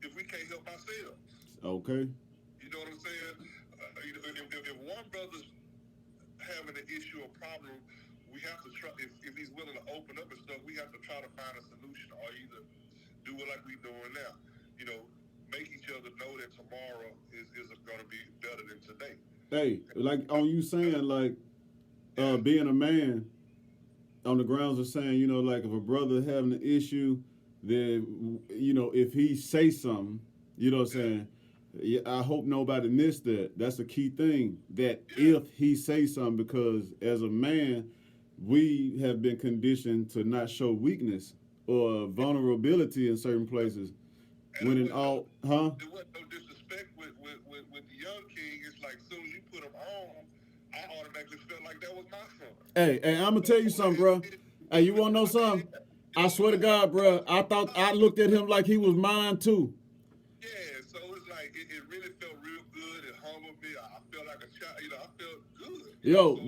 if we can't help ourselves. Okay. You know what I'm saying? If one brother's having an issue or problem, we have to try. If he's willing to open up and stuff, we have to try to find a solution, or either do it like we're doing now. Make each other know that tomorrow is going to be better than today. Hey, like on you saying, like being a man, on the grounds of saying, like if a brother having an issue, then if he say something, you know what I'm saying. Yeah, I hope nobody missed that. That's a key thing. That if he say something, because as a man, we have been conditioned to not show weakness or vulnerability in certain places. And when in all, huh? There was no disrespect with the young king. It's like as soon as you put him on, I automatically felt like that was my son. Hey, I'm gonna tell you something, bro. Hey, you wanna know something? I swear to God, bro. I looked at him like he was mine too. Yeah, so it's like it really felt real good. It humbled me. I felt like a child. You know, I felt good. Yo, So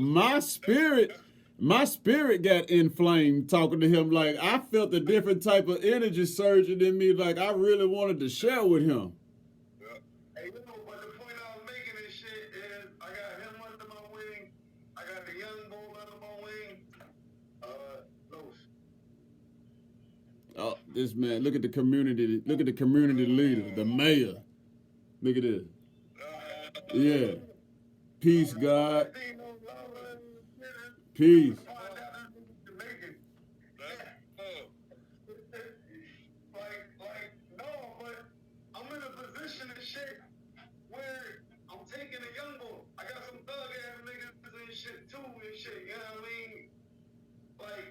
my spirit got inflamed talking to him. Like, I felt a different type of energy surging in me. Like, I really wanted to share with him. yeah. Hey, but the point I was making this shit is I got him under my wing. I got the young bull under my wing. Oh, this man, look at the community leader, the mayor. Look at this. Yeah. Peace, God. Peace. No, but I'm in a position and shit where I'm taking a young boy. I got some thug ass niggas and shit too and shit, you know what I mean? Like,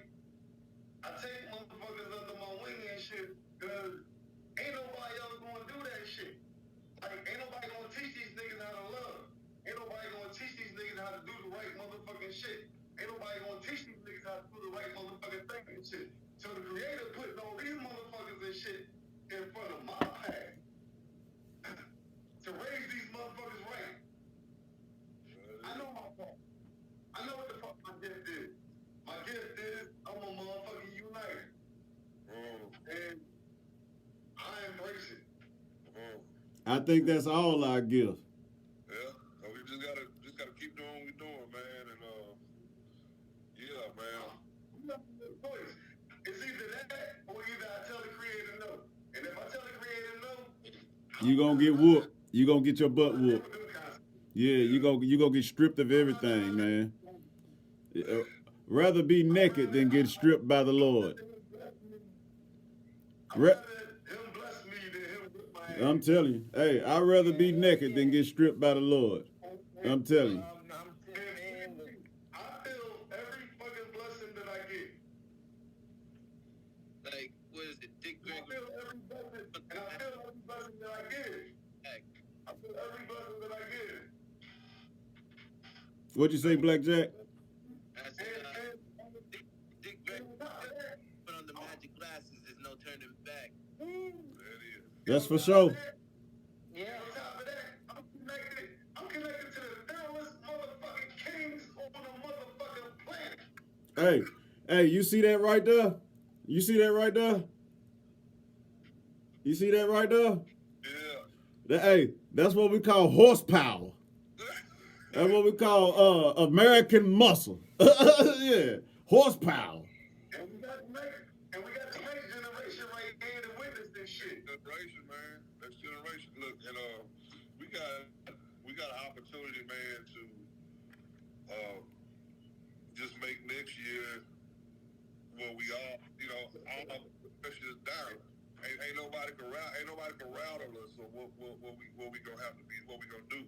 I take motherfuckers under my wing and shit, cause ain't nobody else gonna do that shit. Like, ain't nobody gonna teach these niggas how to love. Ain't nobody gonna teach these niggas how to do the right motherfucking shit. Ain't nobody gonna teach these niggas how to do the right motherfucking thing and shit. So the creator putting all these motherfuckers and shit in front of my path to raise these motherfuckers right. I know my fault. I know what the fuck my gift is. My gift is I'm a motherfucking uniter. And I embrace it. I think that's all our gift. Yeah, so we just gotta keep doing what we're doing, man, and yeah, man. It's either that or either I tell the creator no. And if I tell the creator no, You gonna get whooped. You gonna get your butt whooped. Yeah, you gonna get stripped of everything, man. Rather be naked than get stripped by the Lord. I'd rather him bless me than him whip my ass. I'm telling you. Hey, I'd rather be naked than get stripped by the Lord. I'm telling you. I feel every fucking blessing that I get. Like, what is it? Dick I Gregory. feel every blessing, and I feel every blessing that I give. I feel every blessing that I give. What'd you say, BlackJack? I said, Dick Gregory put on the magic glasses. There's no turning back. There it is. That's for sure. Yeah. On top of that, I'm connected to the fearless motherfucking kings on the motherfucking planet. Hey, you see that right there? You see that right there? You see that right there? Yeah. Hey, that's what we call horsepower. That's what we call American muscle. Yeah, horsepower. And we got the next generation right here to witness this shit. Generation, man. Next generation. Look, and we got an opportunity, man, to just make next year what we all, you know, all pressure is down. Ain't nobody can rattle us. So what we gonna have to be? What we gonna do?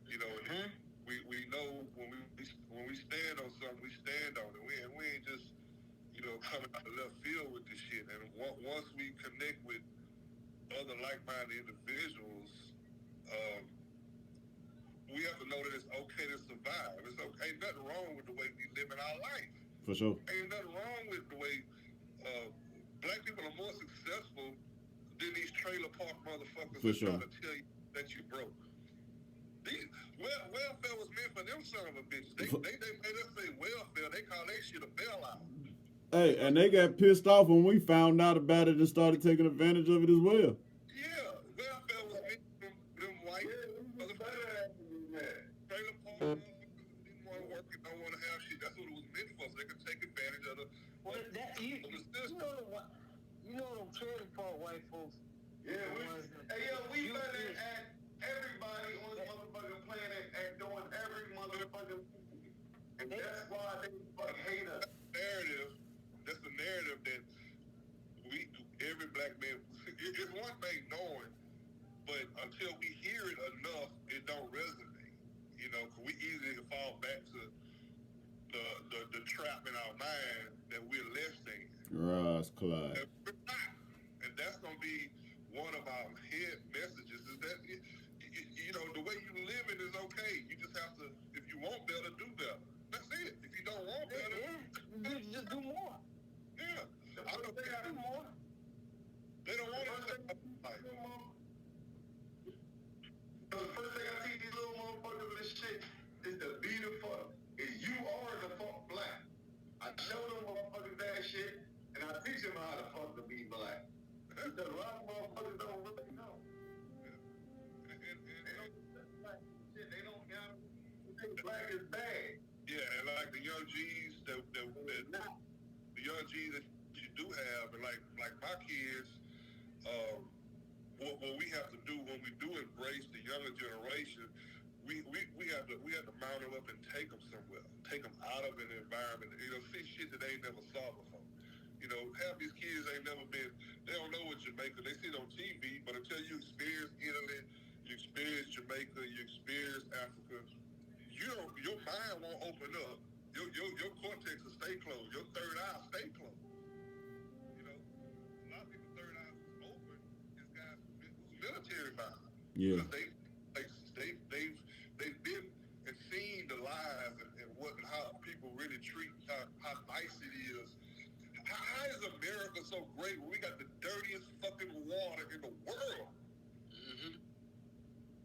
You know. And we know when we stand on something, we stand on it. We ain't just, you know, coming out of left field with this shit. And once we connect with other like-minded individuals, we have to know that it's okay to survive. It's okay. Ain't nothing wrong with the way we live in our life. For sure. Ain't nothing wrong with the way black people are more successful than these trailer park motherfuckers For sure. trying to tell you that you broke. Welfare was meant for them son of a bitches. They made us say welfare. They call that shit a bailout. Hey, and they got pissed off when we found out about it and started taking advantage of it as well. Yeah, welfare was meant for them white motherfuckers. Trailer park motherfuckers didn't want to work and don't want to have shit. That's what it was meant for, so they could take advantage of the system. You know them trailer park white folks. Yeah, we better at everybody on this motherfucking planet at doing every motherfucking thing. And that's why they fucking hate us. That's the narrative that every black man, it's one thing knowing, but until we hear it enough, it don't resonate. You know, cause we easily can fall back to the trap in our mind that we're less than. Ross Clyde. And that's gonna be one of our head messages is that you know, the way you live it is okay. You just have to, if you want better, do better. That's it. If you don't want better, just do more. yeah. I don't Do more. They don't want to life. Because a lot of motherfuckers don't really know. They don't got think black is bad. Yeah, and like the young G's the young G's that you do have, and like my kids, what we have to do when we do embrace the younger generation, we have to mount them up and take them somewhere, take them out of an environment, see shit that they ain't never saw before. Half these kids ain't never been, they don't know what Jamaica, they see it on TV, but until you experience Italy, you experience Jamaica, you experience Africa, your mind won't open up. Your cortex will stay closed. Your third eye stay closed. A lot of people's third eye was open is guys who's military bound. Yeah. Because they've been and seen the lives and how people really treat, how nice it is. How is America so great when we got the dirtiest fucking water in the world? Mm-hmm.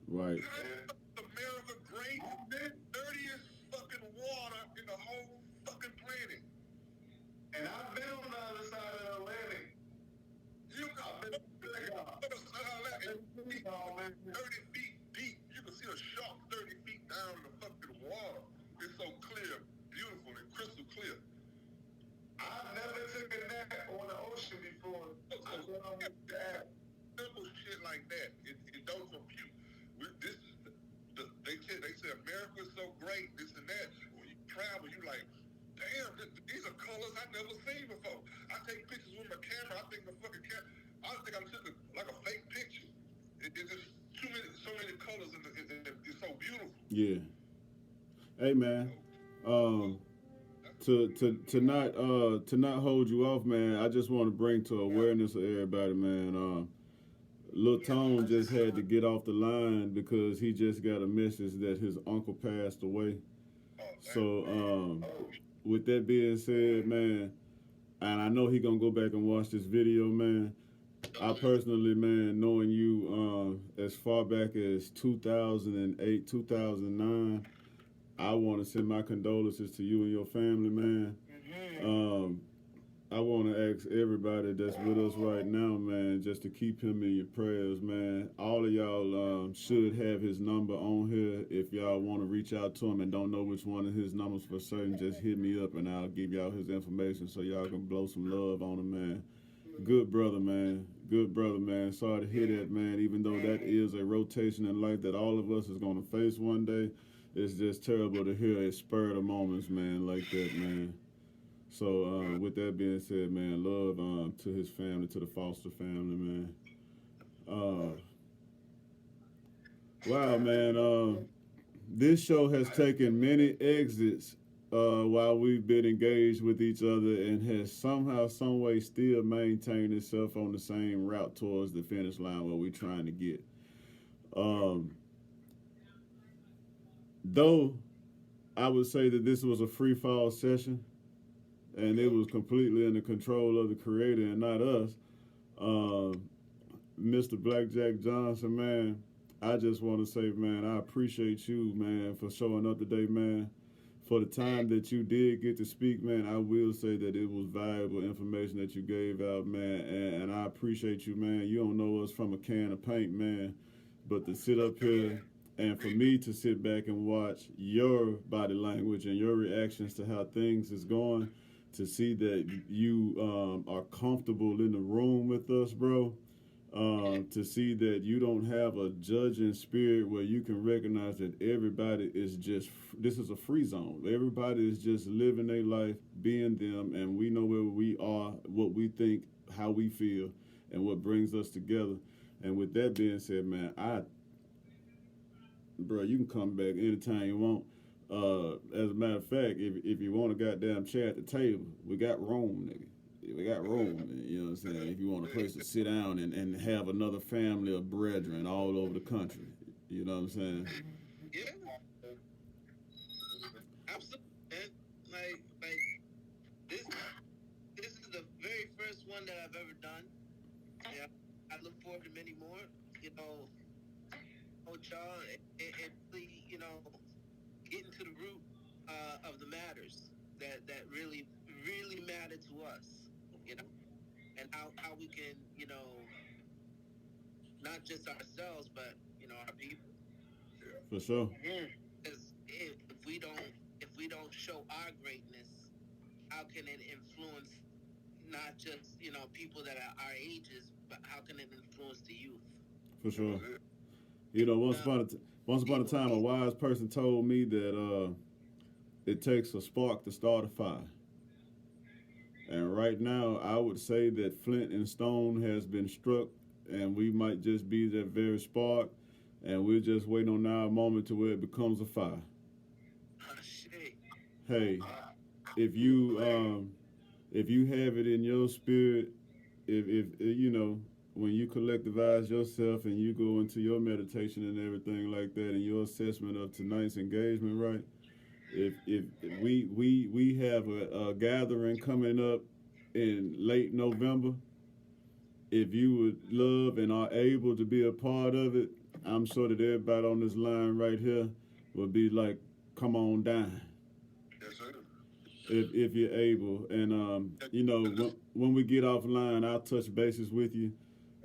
Right. How is America great? Dirtiest fucking water in the whole fucking planet. And I've been on the other side of the Atlantic. I've been on the other side of the Atlantic. 30 feet deep. You can see a shark 30 feet down in the fucking water. It's so clear, beautiful, and crystal clear. I've never took a nap on the ocean before. I went on the app. Simple shit like that. It don't compute. They say America's so great, this and that. When you travel, you like, damn, these are colors I never seen before. I take pictures with my camera. I think I took like a fake picture. It's just so many colors, and it's so beautiful. Yeah. Hey man, to not hold you off, man, I just want to bring to awareness of everybody, man. Lil Tone just had to get off the line because he just got a message that his uncle passed away. So, with that being said, man, and I know he gonna go back and watch this video, man. I personally, man, knowing you as far back as 2008, 2009, I want to send my condolences to you and your family, man. I want to ask everybody that's with us right now, man, just to keep him in your prayers, man. All of y'all should have his number on here. If y'all want to reach out to him and don't know which one of his numbers for certain, just hit me up and I'll give y'all his information so y'all can blow some love on him, man. Good brother, man. Good brother, man. Sorry to hear that, man. Even though that is a rotation in life that all of us is going to face one day, it's just terrible to hear a spur of the moments, man, like that, man. So, with that being said, man, love to his family, to the Foster family, man. Wow, man. This show has taken many exits while we've been engaged with each other and has somehow, some way still maintained itself on the same route towards the finish line where we're trying to get. Though I would say that this was a free fall session, and it was completely in the control of the creator and not us. Mr. BlackJack Johnson, man, I just want to say, man, I appreciate you, man, for showing up today, man. For the time that you did get to speak, man, I will say that it was valuable information that you gave out, man, and I appreciate you, man. You don't know us from a can of paint, man, but to sit up here and for me to sit back and watch your body language and your reactions to how things is going, to see that you are comfortable in the room with us, bro. To see that you don't have a judging spirit where you can recognize that everybody is just, this is a free zone. Everybody is just living their life, being them, and we know where we are, what we think, how we feel, and what brings us together. And with that being said, man, bro, you can come back anytime you want. As a matter of fact, if you want a goddamn chair at the table, we got room, nigga. We got room, you know what I'm saying? If you want a place to sit down and have another family of brethren all over the country, you know what I'm saying? Yeah. Absolutely, man. Like this is the very first one that I've ever done. Yeah. I look forward to many more, y'all, and really, getting to the root of the matters that really matter to us, and how we can, not just ourselves, but our people. For sure. Because if we don't show our greatness, how can it influence not just people that are our ages, but how can it influence the youth? For sure. Once upon a time, a wise person told me that it takes a spark to start a fire. And right now, I would say that flint and stone has been struck, and we might just be that very spark, and we're just waiting on our moment to where it becomes a fire. Hey, if you have it in your spirit, if when you collectivize yourself and you go into your meditation and everything like that, and your assessment of tonight's engagement, right? If we have a gathering coming up in late November, if you would love and are able to be a part of it, I'm sure that everybody on this line right here will be like, come on down. Yes, sir. If you're able. And, when we get offline, I'll touch bases with you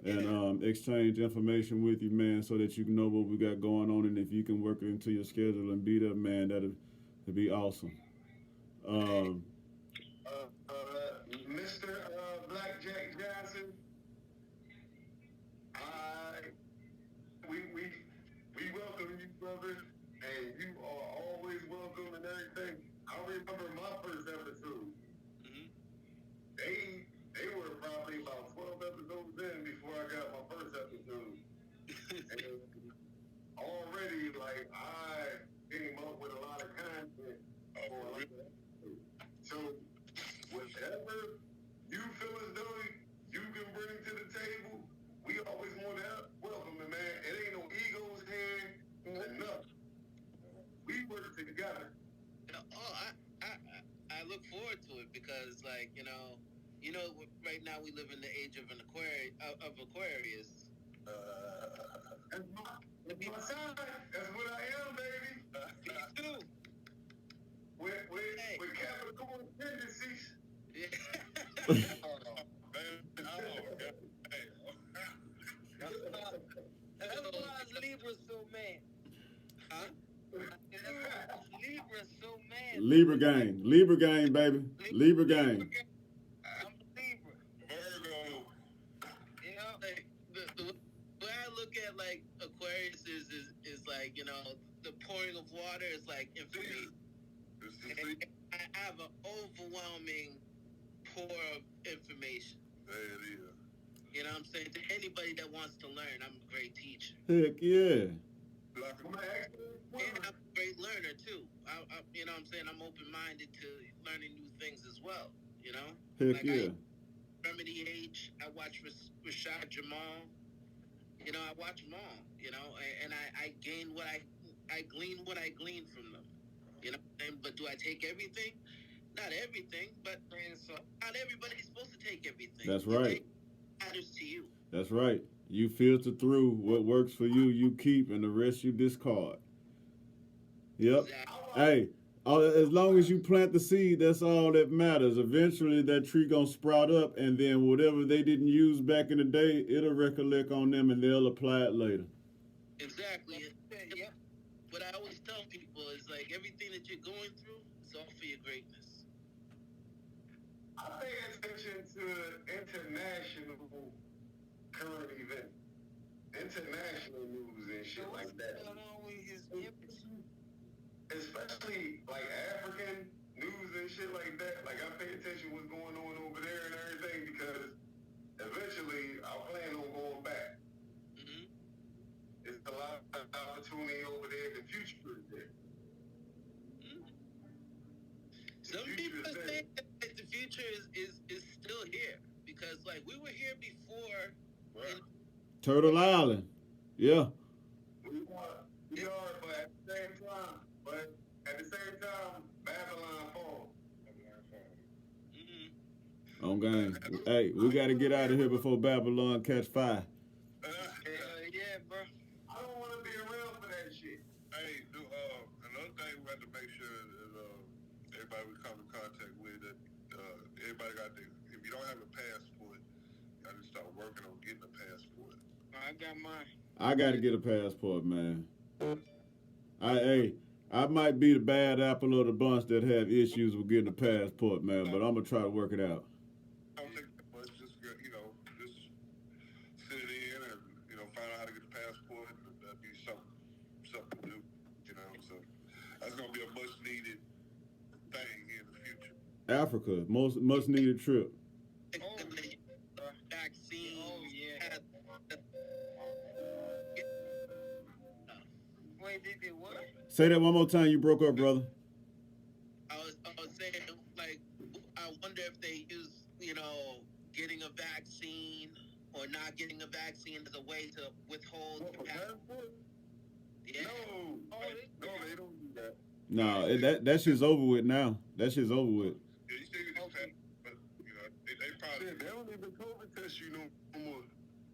and exchange information with you, man, so that you can know what we got going on. And if you can work it into your schedule and be there, man, that'd be awesome. Mr. BlackJack Johnson, we welcome you, brother, and you are always welcome and everything. I remember my first episode. They were probably about 12 episodes in before I got my first episode. And already, like, I came up with a lot of content. So, whatever you feel as though you can bring to the table, we always want to welcome it, man. It ain't no egos here, enough. We work together. I look forward to it because, like, right now we live in the age of Aquarius. That's my sign. That's what I am, baby. Me too. With Capricorn tendencies. Yeah. That's why Libra's so mad. Huh? Libra's so mad. Libra gang, baby. Libra gang. I'm a Libra. Virgo. Like the way I look at like Aquarius is like the pouring of water is like information. And I have an overwhelming pour of information. There it is. You know what I'm saying? To anybody that wants to learn, I'm a great teacher. Heck yeah. And I'm a great learner too. I you know what I'm saying? I'm open-minded to learning new things as well. Heck yeah. Remedy H. I watch Rashad Jamal. I watch them all. And I gain what I glean what I glean from them. But do I take everything? Not everything, but not everybody's supposed to take everything. That's right. It matters to you. That's right. You filter through what works for you, you keep, and the rest you discard. Yep. Exactly. Hey, as long as you plant the seed, that's all that matters. Eventually, that tree gonna sprout up, and then whatever they didn't use back in the day, it'll recollect on them, and they'll apply it later. Exactly. Yeah. What I always tell people is like everything that you're going through is all for your greatness. I pay attention to international current events, international news and shit like that. Especially like African news and shit like that. Like I pay attention what's going on over there and everything because eventually I plan on going back. It's a lot of opportunity over there. The future is there. Some people say that the future is still here because like we were here before. Right. Turtle Island. Yeah. We are, but at the same time, Babylon falls. On game. Hey, we got to get out of here before Babylon catch fire. Yeah, bro. I don't want to be around for that shit. Hey, another thing we have to make sure that everybody we come in contact with, that everybody got if you don't have a passport, I got mine. I got to get a passport, man. I might be the bad apple of the bunch that have issues with getting a passport, man, but I'm gonna try to work it out. I don't think let's just get, just sit it in and find out how to get the passport. That'd be something to do, So that's gonna be a much needed thing in the future. Africa, much needed trip. Vaccine. Oh yeah. Wait, they did what? Say that one more time. You broke up, brother. I was saying, like, I wonder if they use, getting a vaccine or not getting a vaccine as a way to withhold your passport. Yeah. No, they don't do that. No, that shit's over with now. That shit's over with. Yeah, you still get this passport, but they probably they don't even COVID test you no more.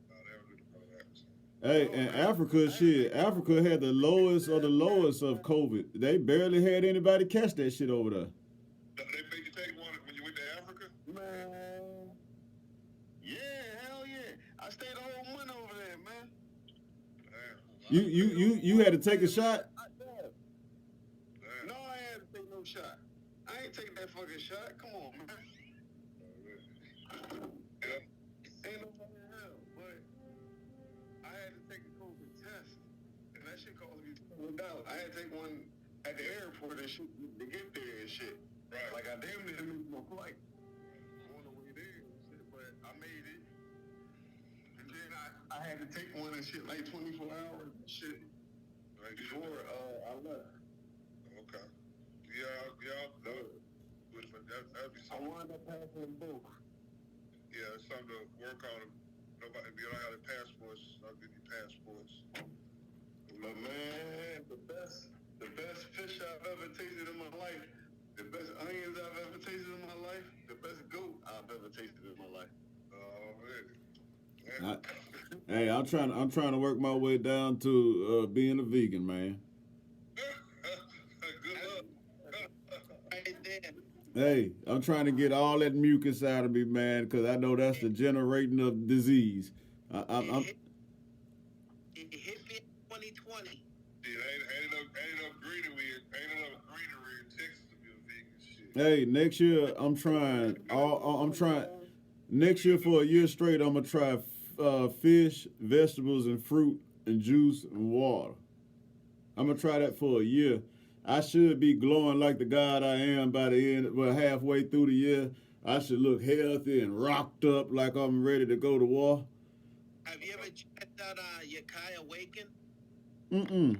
No, they don't do the Hey, and Africa had the lowest of COVID. They barely had anybody catch that shit over there. They made you take one when you went to Africa? Man. Yeah, hell yeah. I stayed a whole month over there, man. Damn. You had to take a shot? Damn. No, I ain't had to take no shot. I ain't taking that fucking shot. Come on, man. Ain't nobody in hell, but I had to take a COVID test, and that shit cost me $200. I had to take one at the airport and shit to get there and shit. Right. Like I damn near missed my flight on the way there and shit, but I made it. And then I had to take one and shit like 24 hours and shit Right, before I left. Okay. Yeah, but that'd be I something. wound up passing them both. Yeah, it's something to work on. Nobody, if you don't have the passports, I'll give you passports. But man, the best fish I've ever tasted in my life, the best onions I've ever tasted in my life, the best goat I've ever tasted in my life. Man. Hey, I'm trying to work my way down to being a vegan, man. Good luck. Right there. Hey, I'm trying to get all that mucus out of me, man, because I know that's the generating of disease. It hit me in 2020. Ain't enough greenery in Texas to be a vegan shit. Hey, next year I'm trying. Next year for a year straight, I'm gonna try fish, vegetables, and fruit, and juice and water. I'm gonna try that for a year. I should be glowing like the God I am by the end. Well, halfway through the year, I should look healthy and rocked up like I'm ready to go to war. Have you ever checked out Yakai Awaken? Mm-mm.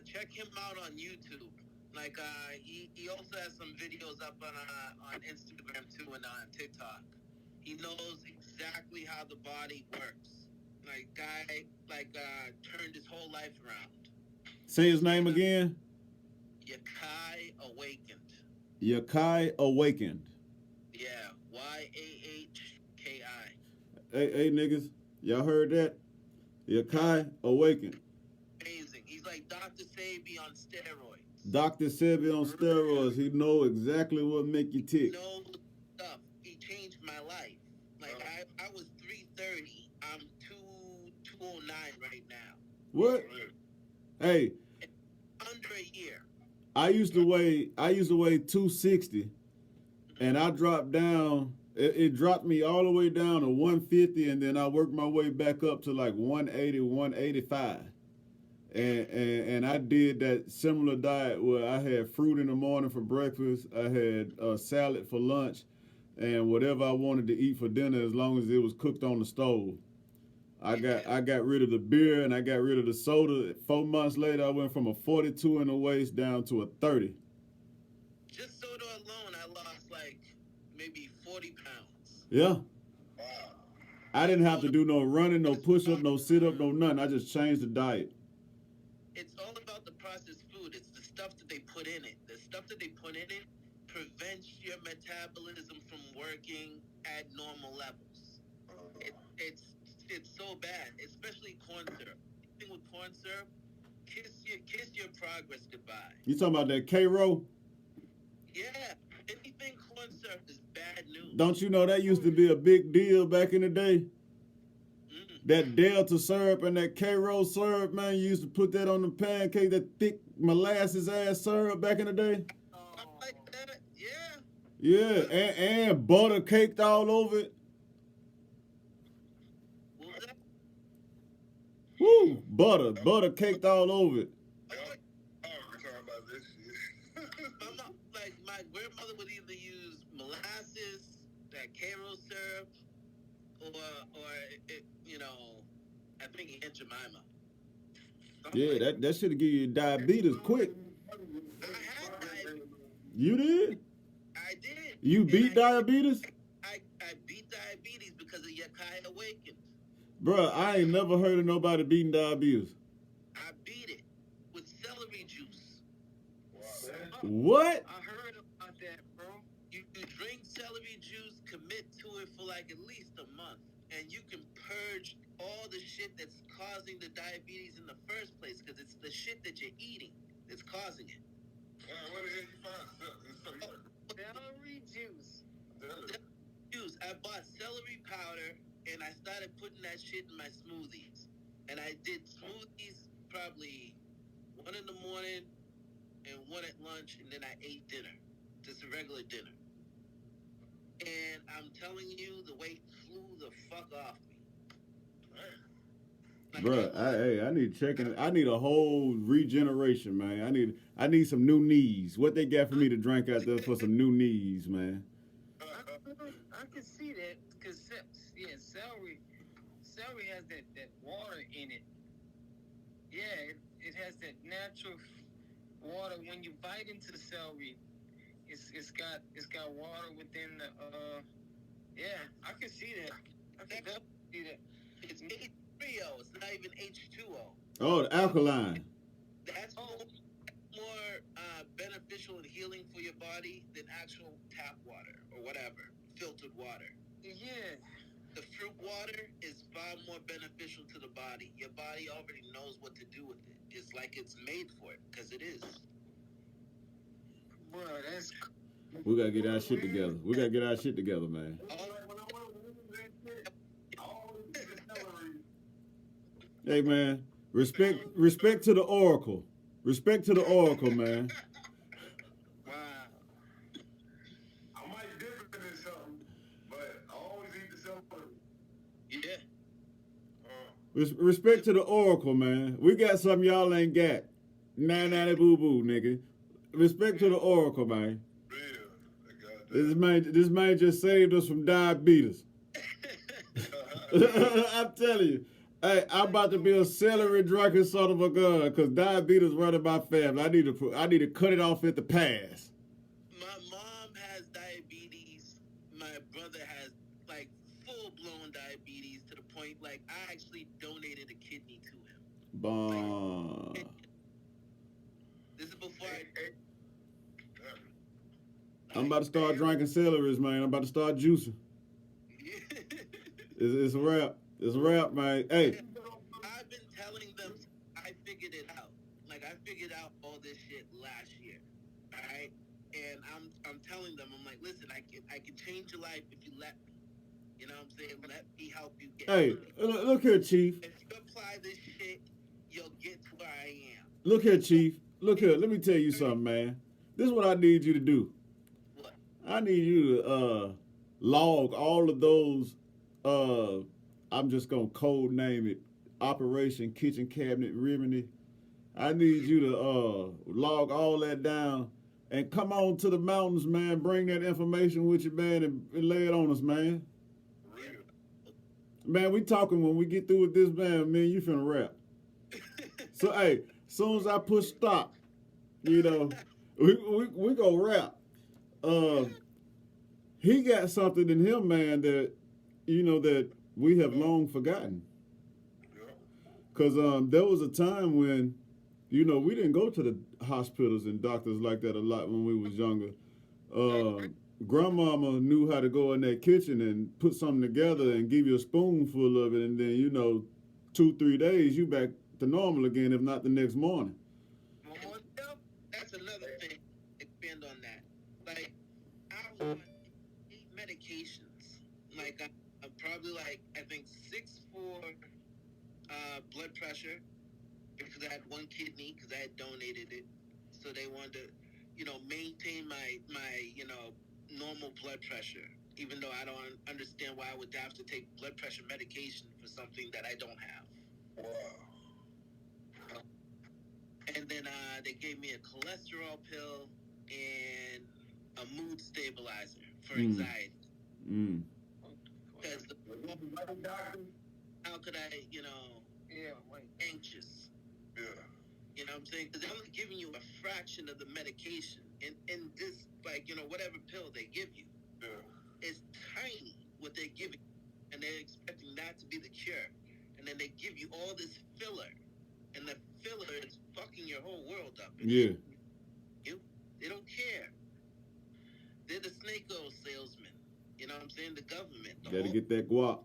Check him out on YouTube. Like he also has some videos up on Instagram too and on TikTok. He knows exactly how the body works. Like guy turned his whole life around. Say his name again. Yakai Awakened. Yakai Awakened. Yeah, Yahki. Hey niggas, y'all heard that? Yakai Awakened. Amazing. He's like Dr. Sabi on steroids. Dr. Sabi on steroids. He know exactly what make you tick. He knows stuff. He changed my life. Like I was 330. I'm 209 right now. What? Hey, under a year. I used to weigh 260, and I dropped down. It dropped me all the way down to 150, and then I worked my way back up to like 180, 185. And I did that similar diet where I had fruit in the morning for breakfast, I had a salad for lunch, and whatever I wanted to eat for dinner as long as it was cooked on the stove. I got rid of the beer and I got rid of the soda. 4 months later, I went from a 42 in the waist down to a 30. Just soda alone, I lost like maybe 40 pounds. Yeah. Wow. I didn't have to do no running, no push-up, no sit-up, no nothing. I just changed the diet. It's all about the processed food. It's the stuff that they put in it. The stuff that they put in it prevents your metabolism from working at normal levels. It's so bad, especially corn syrup. Anything with corn syrup, kiss your progress goodbye. You talking about that K-Row? Yeah, anything corn syrup is bad news. Don't you know that used to be a big deal back in the day? Hmm? that Delta syrup and that K-Rose syrup, man. You used to put that on the pancake, that thick molasses ass syrup back in the day. I like that. Yeah. Yeah, and butter caked all over it. What was that? Woo, butter caked all over it. Oh, we're talking about this shit. I'm not, like, my grandmother would either use molasses, that K-Rose syrup, or it, you know, I think Aunt Jemima. Yeah, that should give you diabetes quick. I had diabetes. You did? I did. You And beat diabetes? I beat diabetes because of Yakai Awakens. Bruh, I ain't never heard of nobody beating diabetes. I beat it with celery juice. What? I heard about that, bro. You drink celery juice, commit to it for like at least a month, and you can purge all the shit that's causing the diabetes in the first place, because it's the shit that you're eating that's causing it. Where the hell you find celery? Celery juice. Juice. I bought celery powder, and I started putting that shit in my smoothies. And I did smoothies probably 1 in the morning and 1 at lunch, and then I ate dinner, just a regular dinner. And I'm telling you, the weight flew the fuck off me. Like, Bruh, I need checking. I need a whole regeneration, man. I need some new knees. What they got for me to drink out there for some new knees, man? I can see that because celery has that water in it. Yeah, it has that natural water. When you bite into the celery, it's got water within the. Yeah, I can see that. I can definitely see that. It's H3O. It's not even H2O. Oh, the alkaline. That's more beneficial and healing for your body than actual tap water or whatever, filtered water. Yeah. The fruit water is far more beneficial to the body. Your body already knows what to do with it. It's like it's made for it, because it is. Bro, that's. We gotta get our shit together. Man. Hey, man, respect to the Oracle. Respect to the Oracle, man. Wow. I might dip it in something, but I always eat the celery. Yeah. Respect to the Oracle, man. We got something y'all ain't got. Nah, boo boo, nigga. Respect to the Oracle, man. This man just saved us from diabetes. I'm telling you. Hey, I'm about to be a celery drinking son of a gun, because diabetes running my family. I need to cut it off at the pass. My mom has diabetes. My brother has like full-blown diabetes, to the point like I actually donated a kidney to him. Bah. This is before I'm about to start drinking celeries, man. I'm about to start juicing. It's a wrap. It's a wrap, man. Hey. I've been telling them I figured it out. Like, I figured out all this shit last year. All right? And I'm telling them, I'm like, listen, I can change your life if you let me. You know what I'm saying? Let me help you get Look here, Chief. If you apply this shit, you'll get to where I am. Look here, Chief. Look here. Let me tell you something, man. This is what I need you to do. What? I need you to log all of those, I'm just going to code name it, Operation Kitchen Cabinet Remedy. I need you to log all that down and come on to the mountains, man. Bring that information with you, man, and lay it on us, man. Man, we talking when we get through with this, man, you finna rap. So, hey, as soon as I push stop, you know, we gonna rap. He got something in him, man, that, you know, that we have long forgotten. Because there was a time when, you know, we didn't go to the hospitals and doctors like that a lot when we was younger. Grandmama knew how to go in that kitchen and put something together and give you a spoonful of it, and then, you know, 2-3 days, you back to normal again, if not the next morning. That's another thing. Expand on that. Like, I want 8 medications. Like, I'm probably like, I think 6'4", blood pressure because I had one kidney because I had donated it. So they wanted to, maintain my normal blood pressure, even though I don't understand why I would have to take blood pressure medication for something that I don't have. Wow. And then they gave me a cholesterol pill and a mood stabilizer for anxiety. Because how could I, anxious? Yeah. You know what I'm saying? Because they're only giving you a fraction of the medication. In this, whatever pill they give you. Yeah. It's tiny what they're giving. And they're expecting that to be the cure. And then they give you all this filler. And the filler is fucking your whole world up. Yeah. They don't care. They're the snake oil salesmen. You know what I'm saying? The government. Gotta get that guap.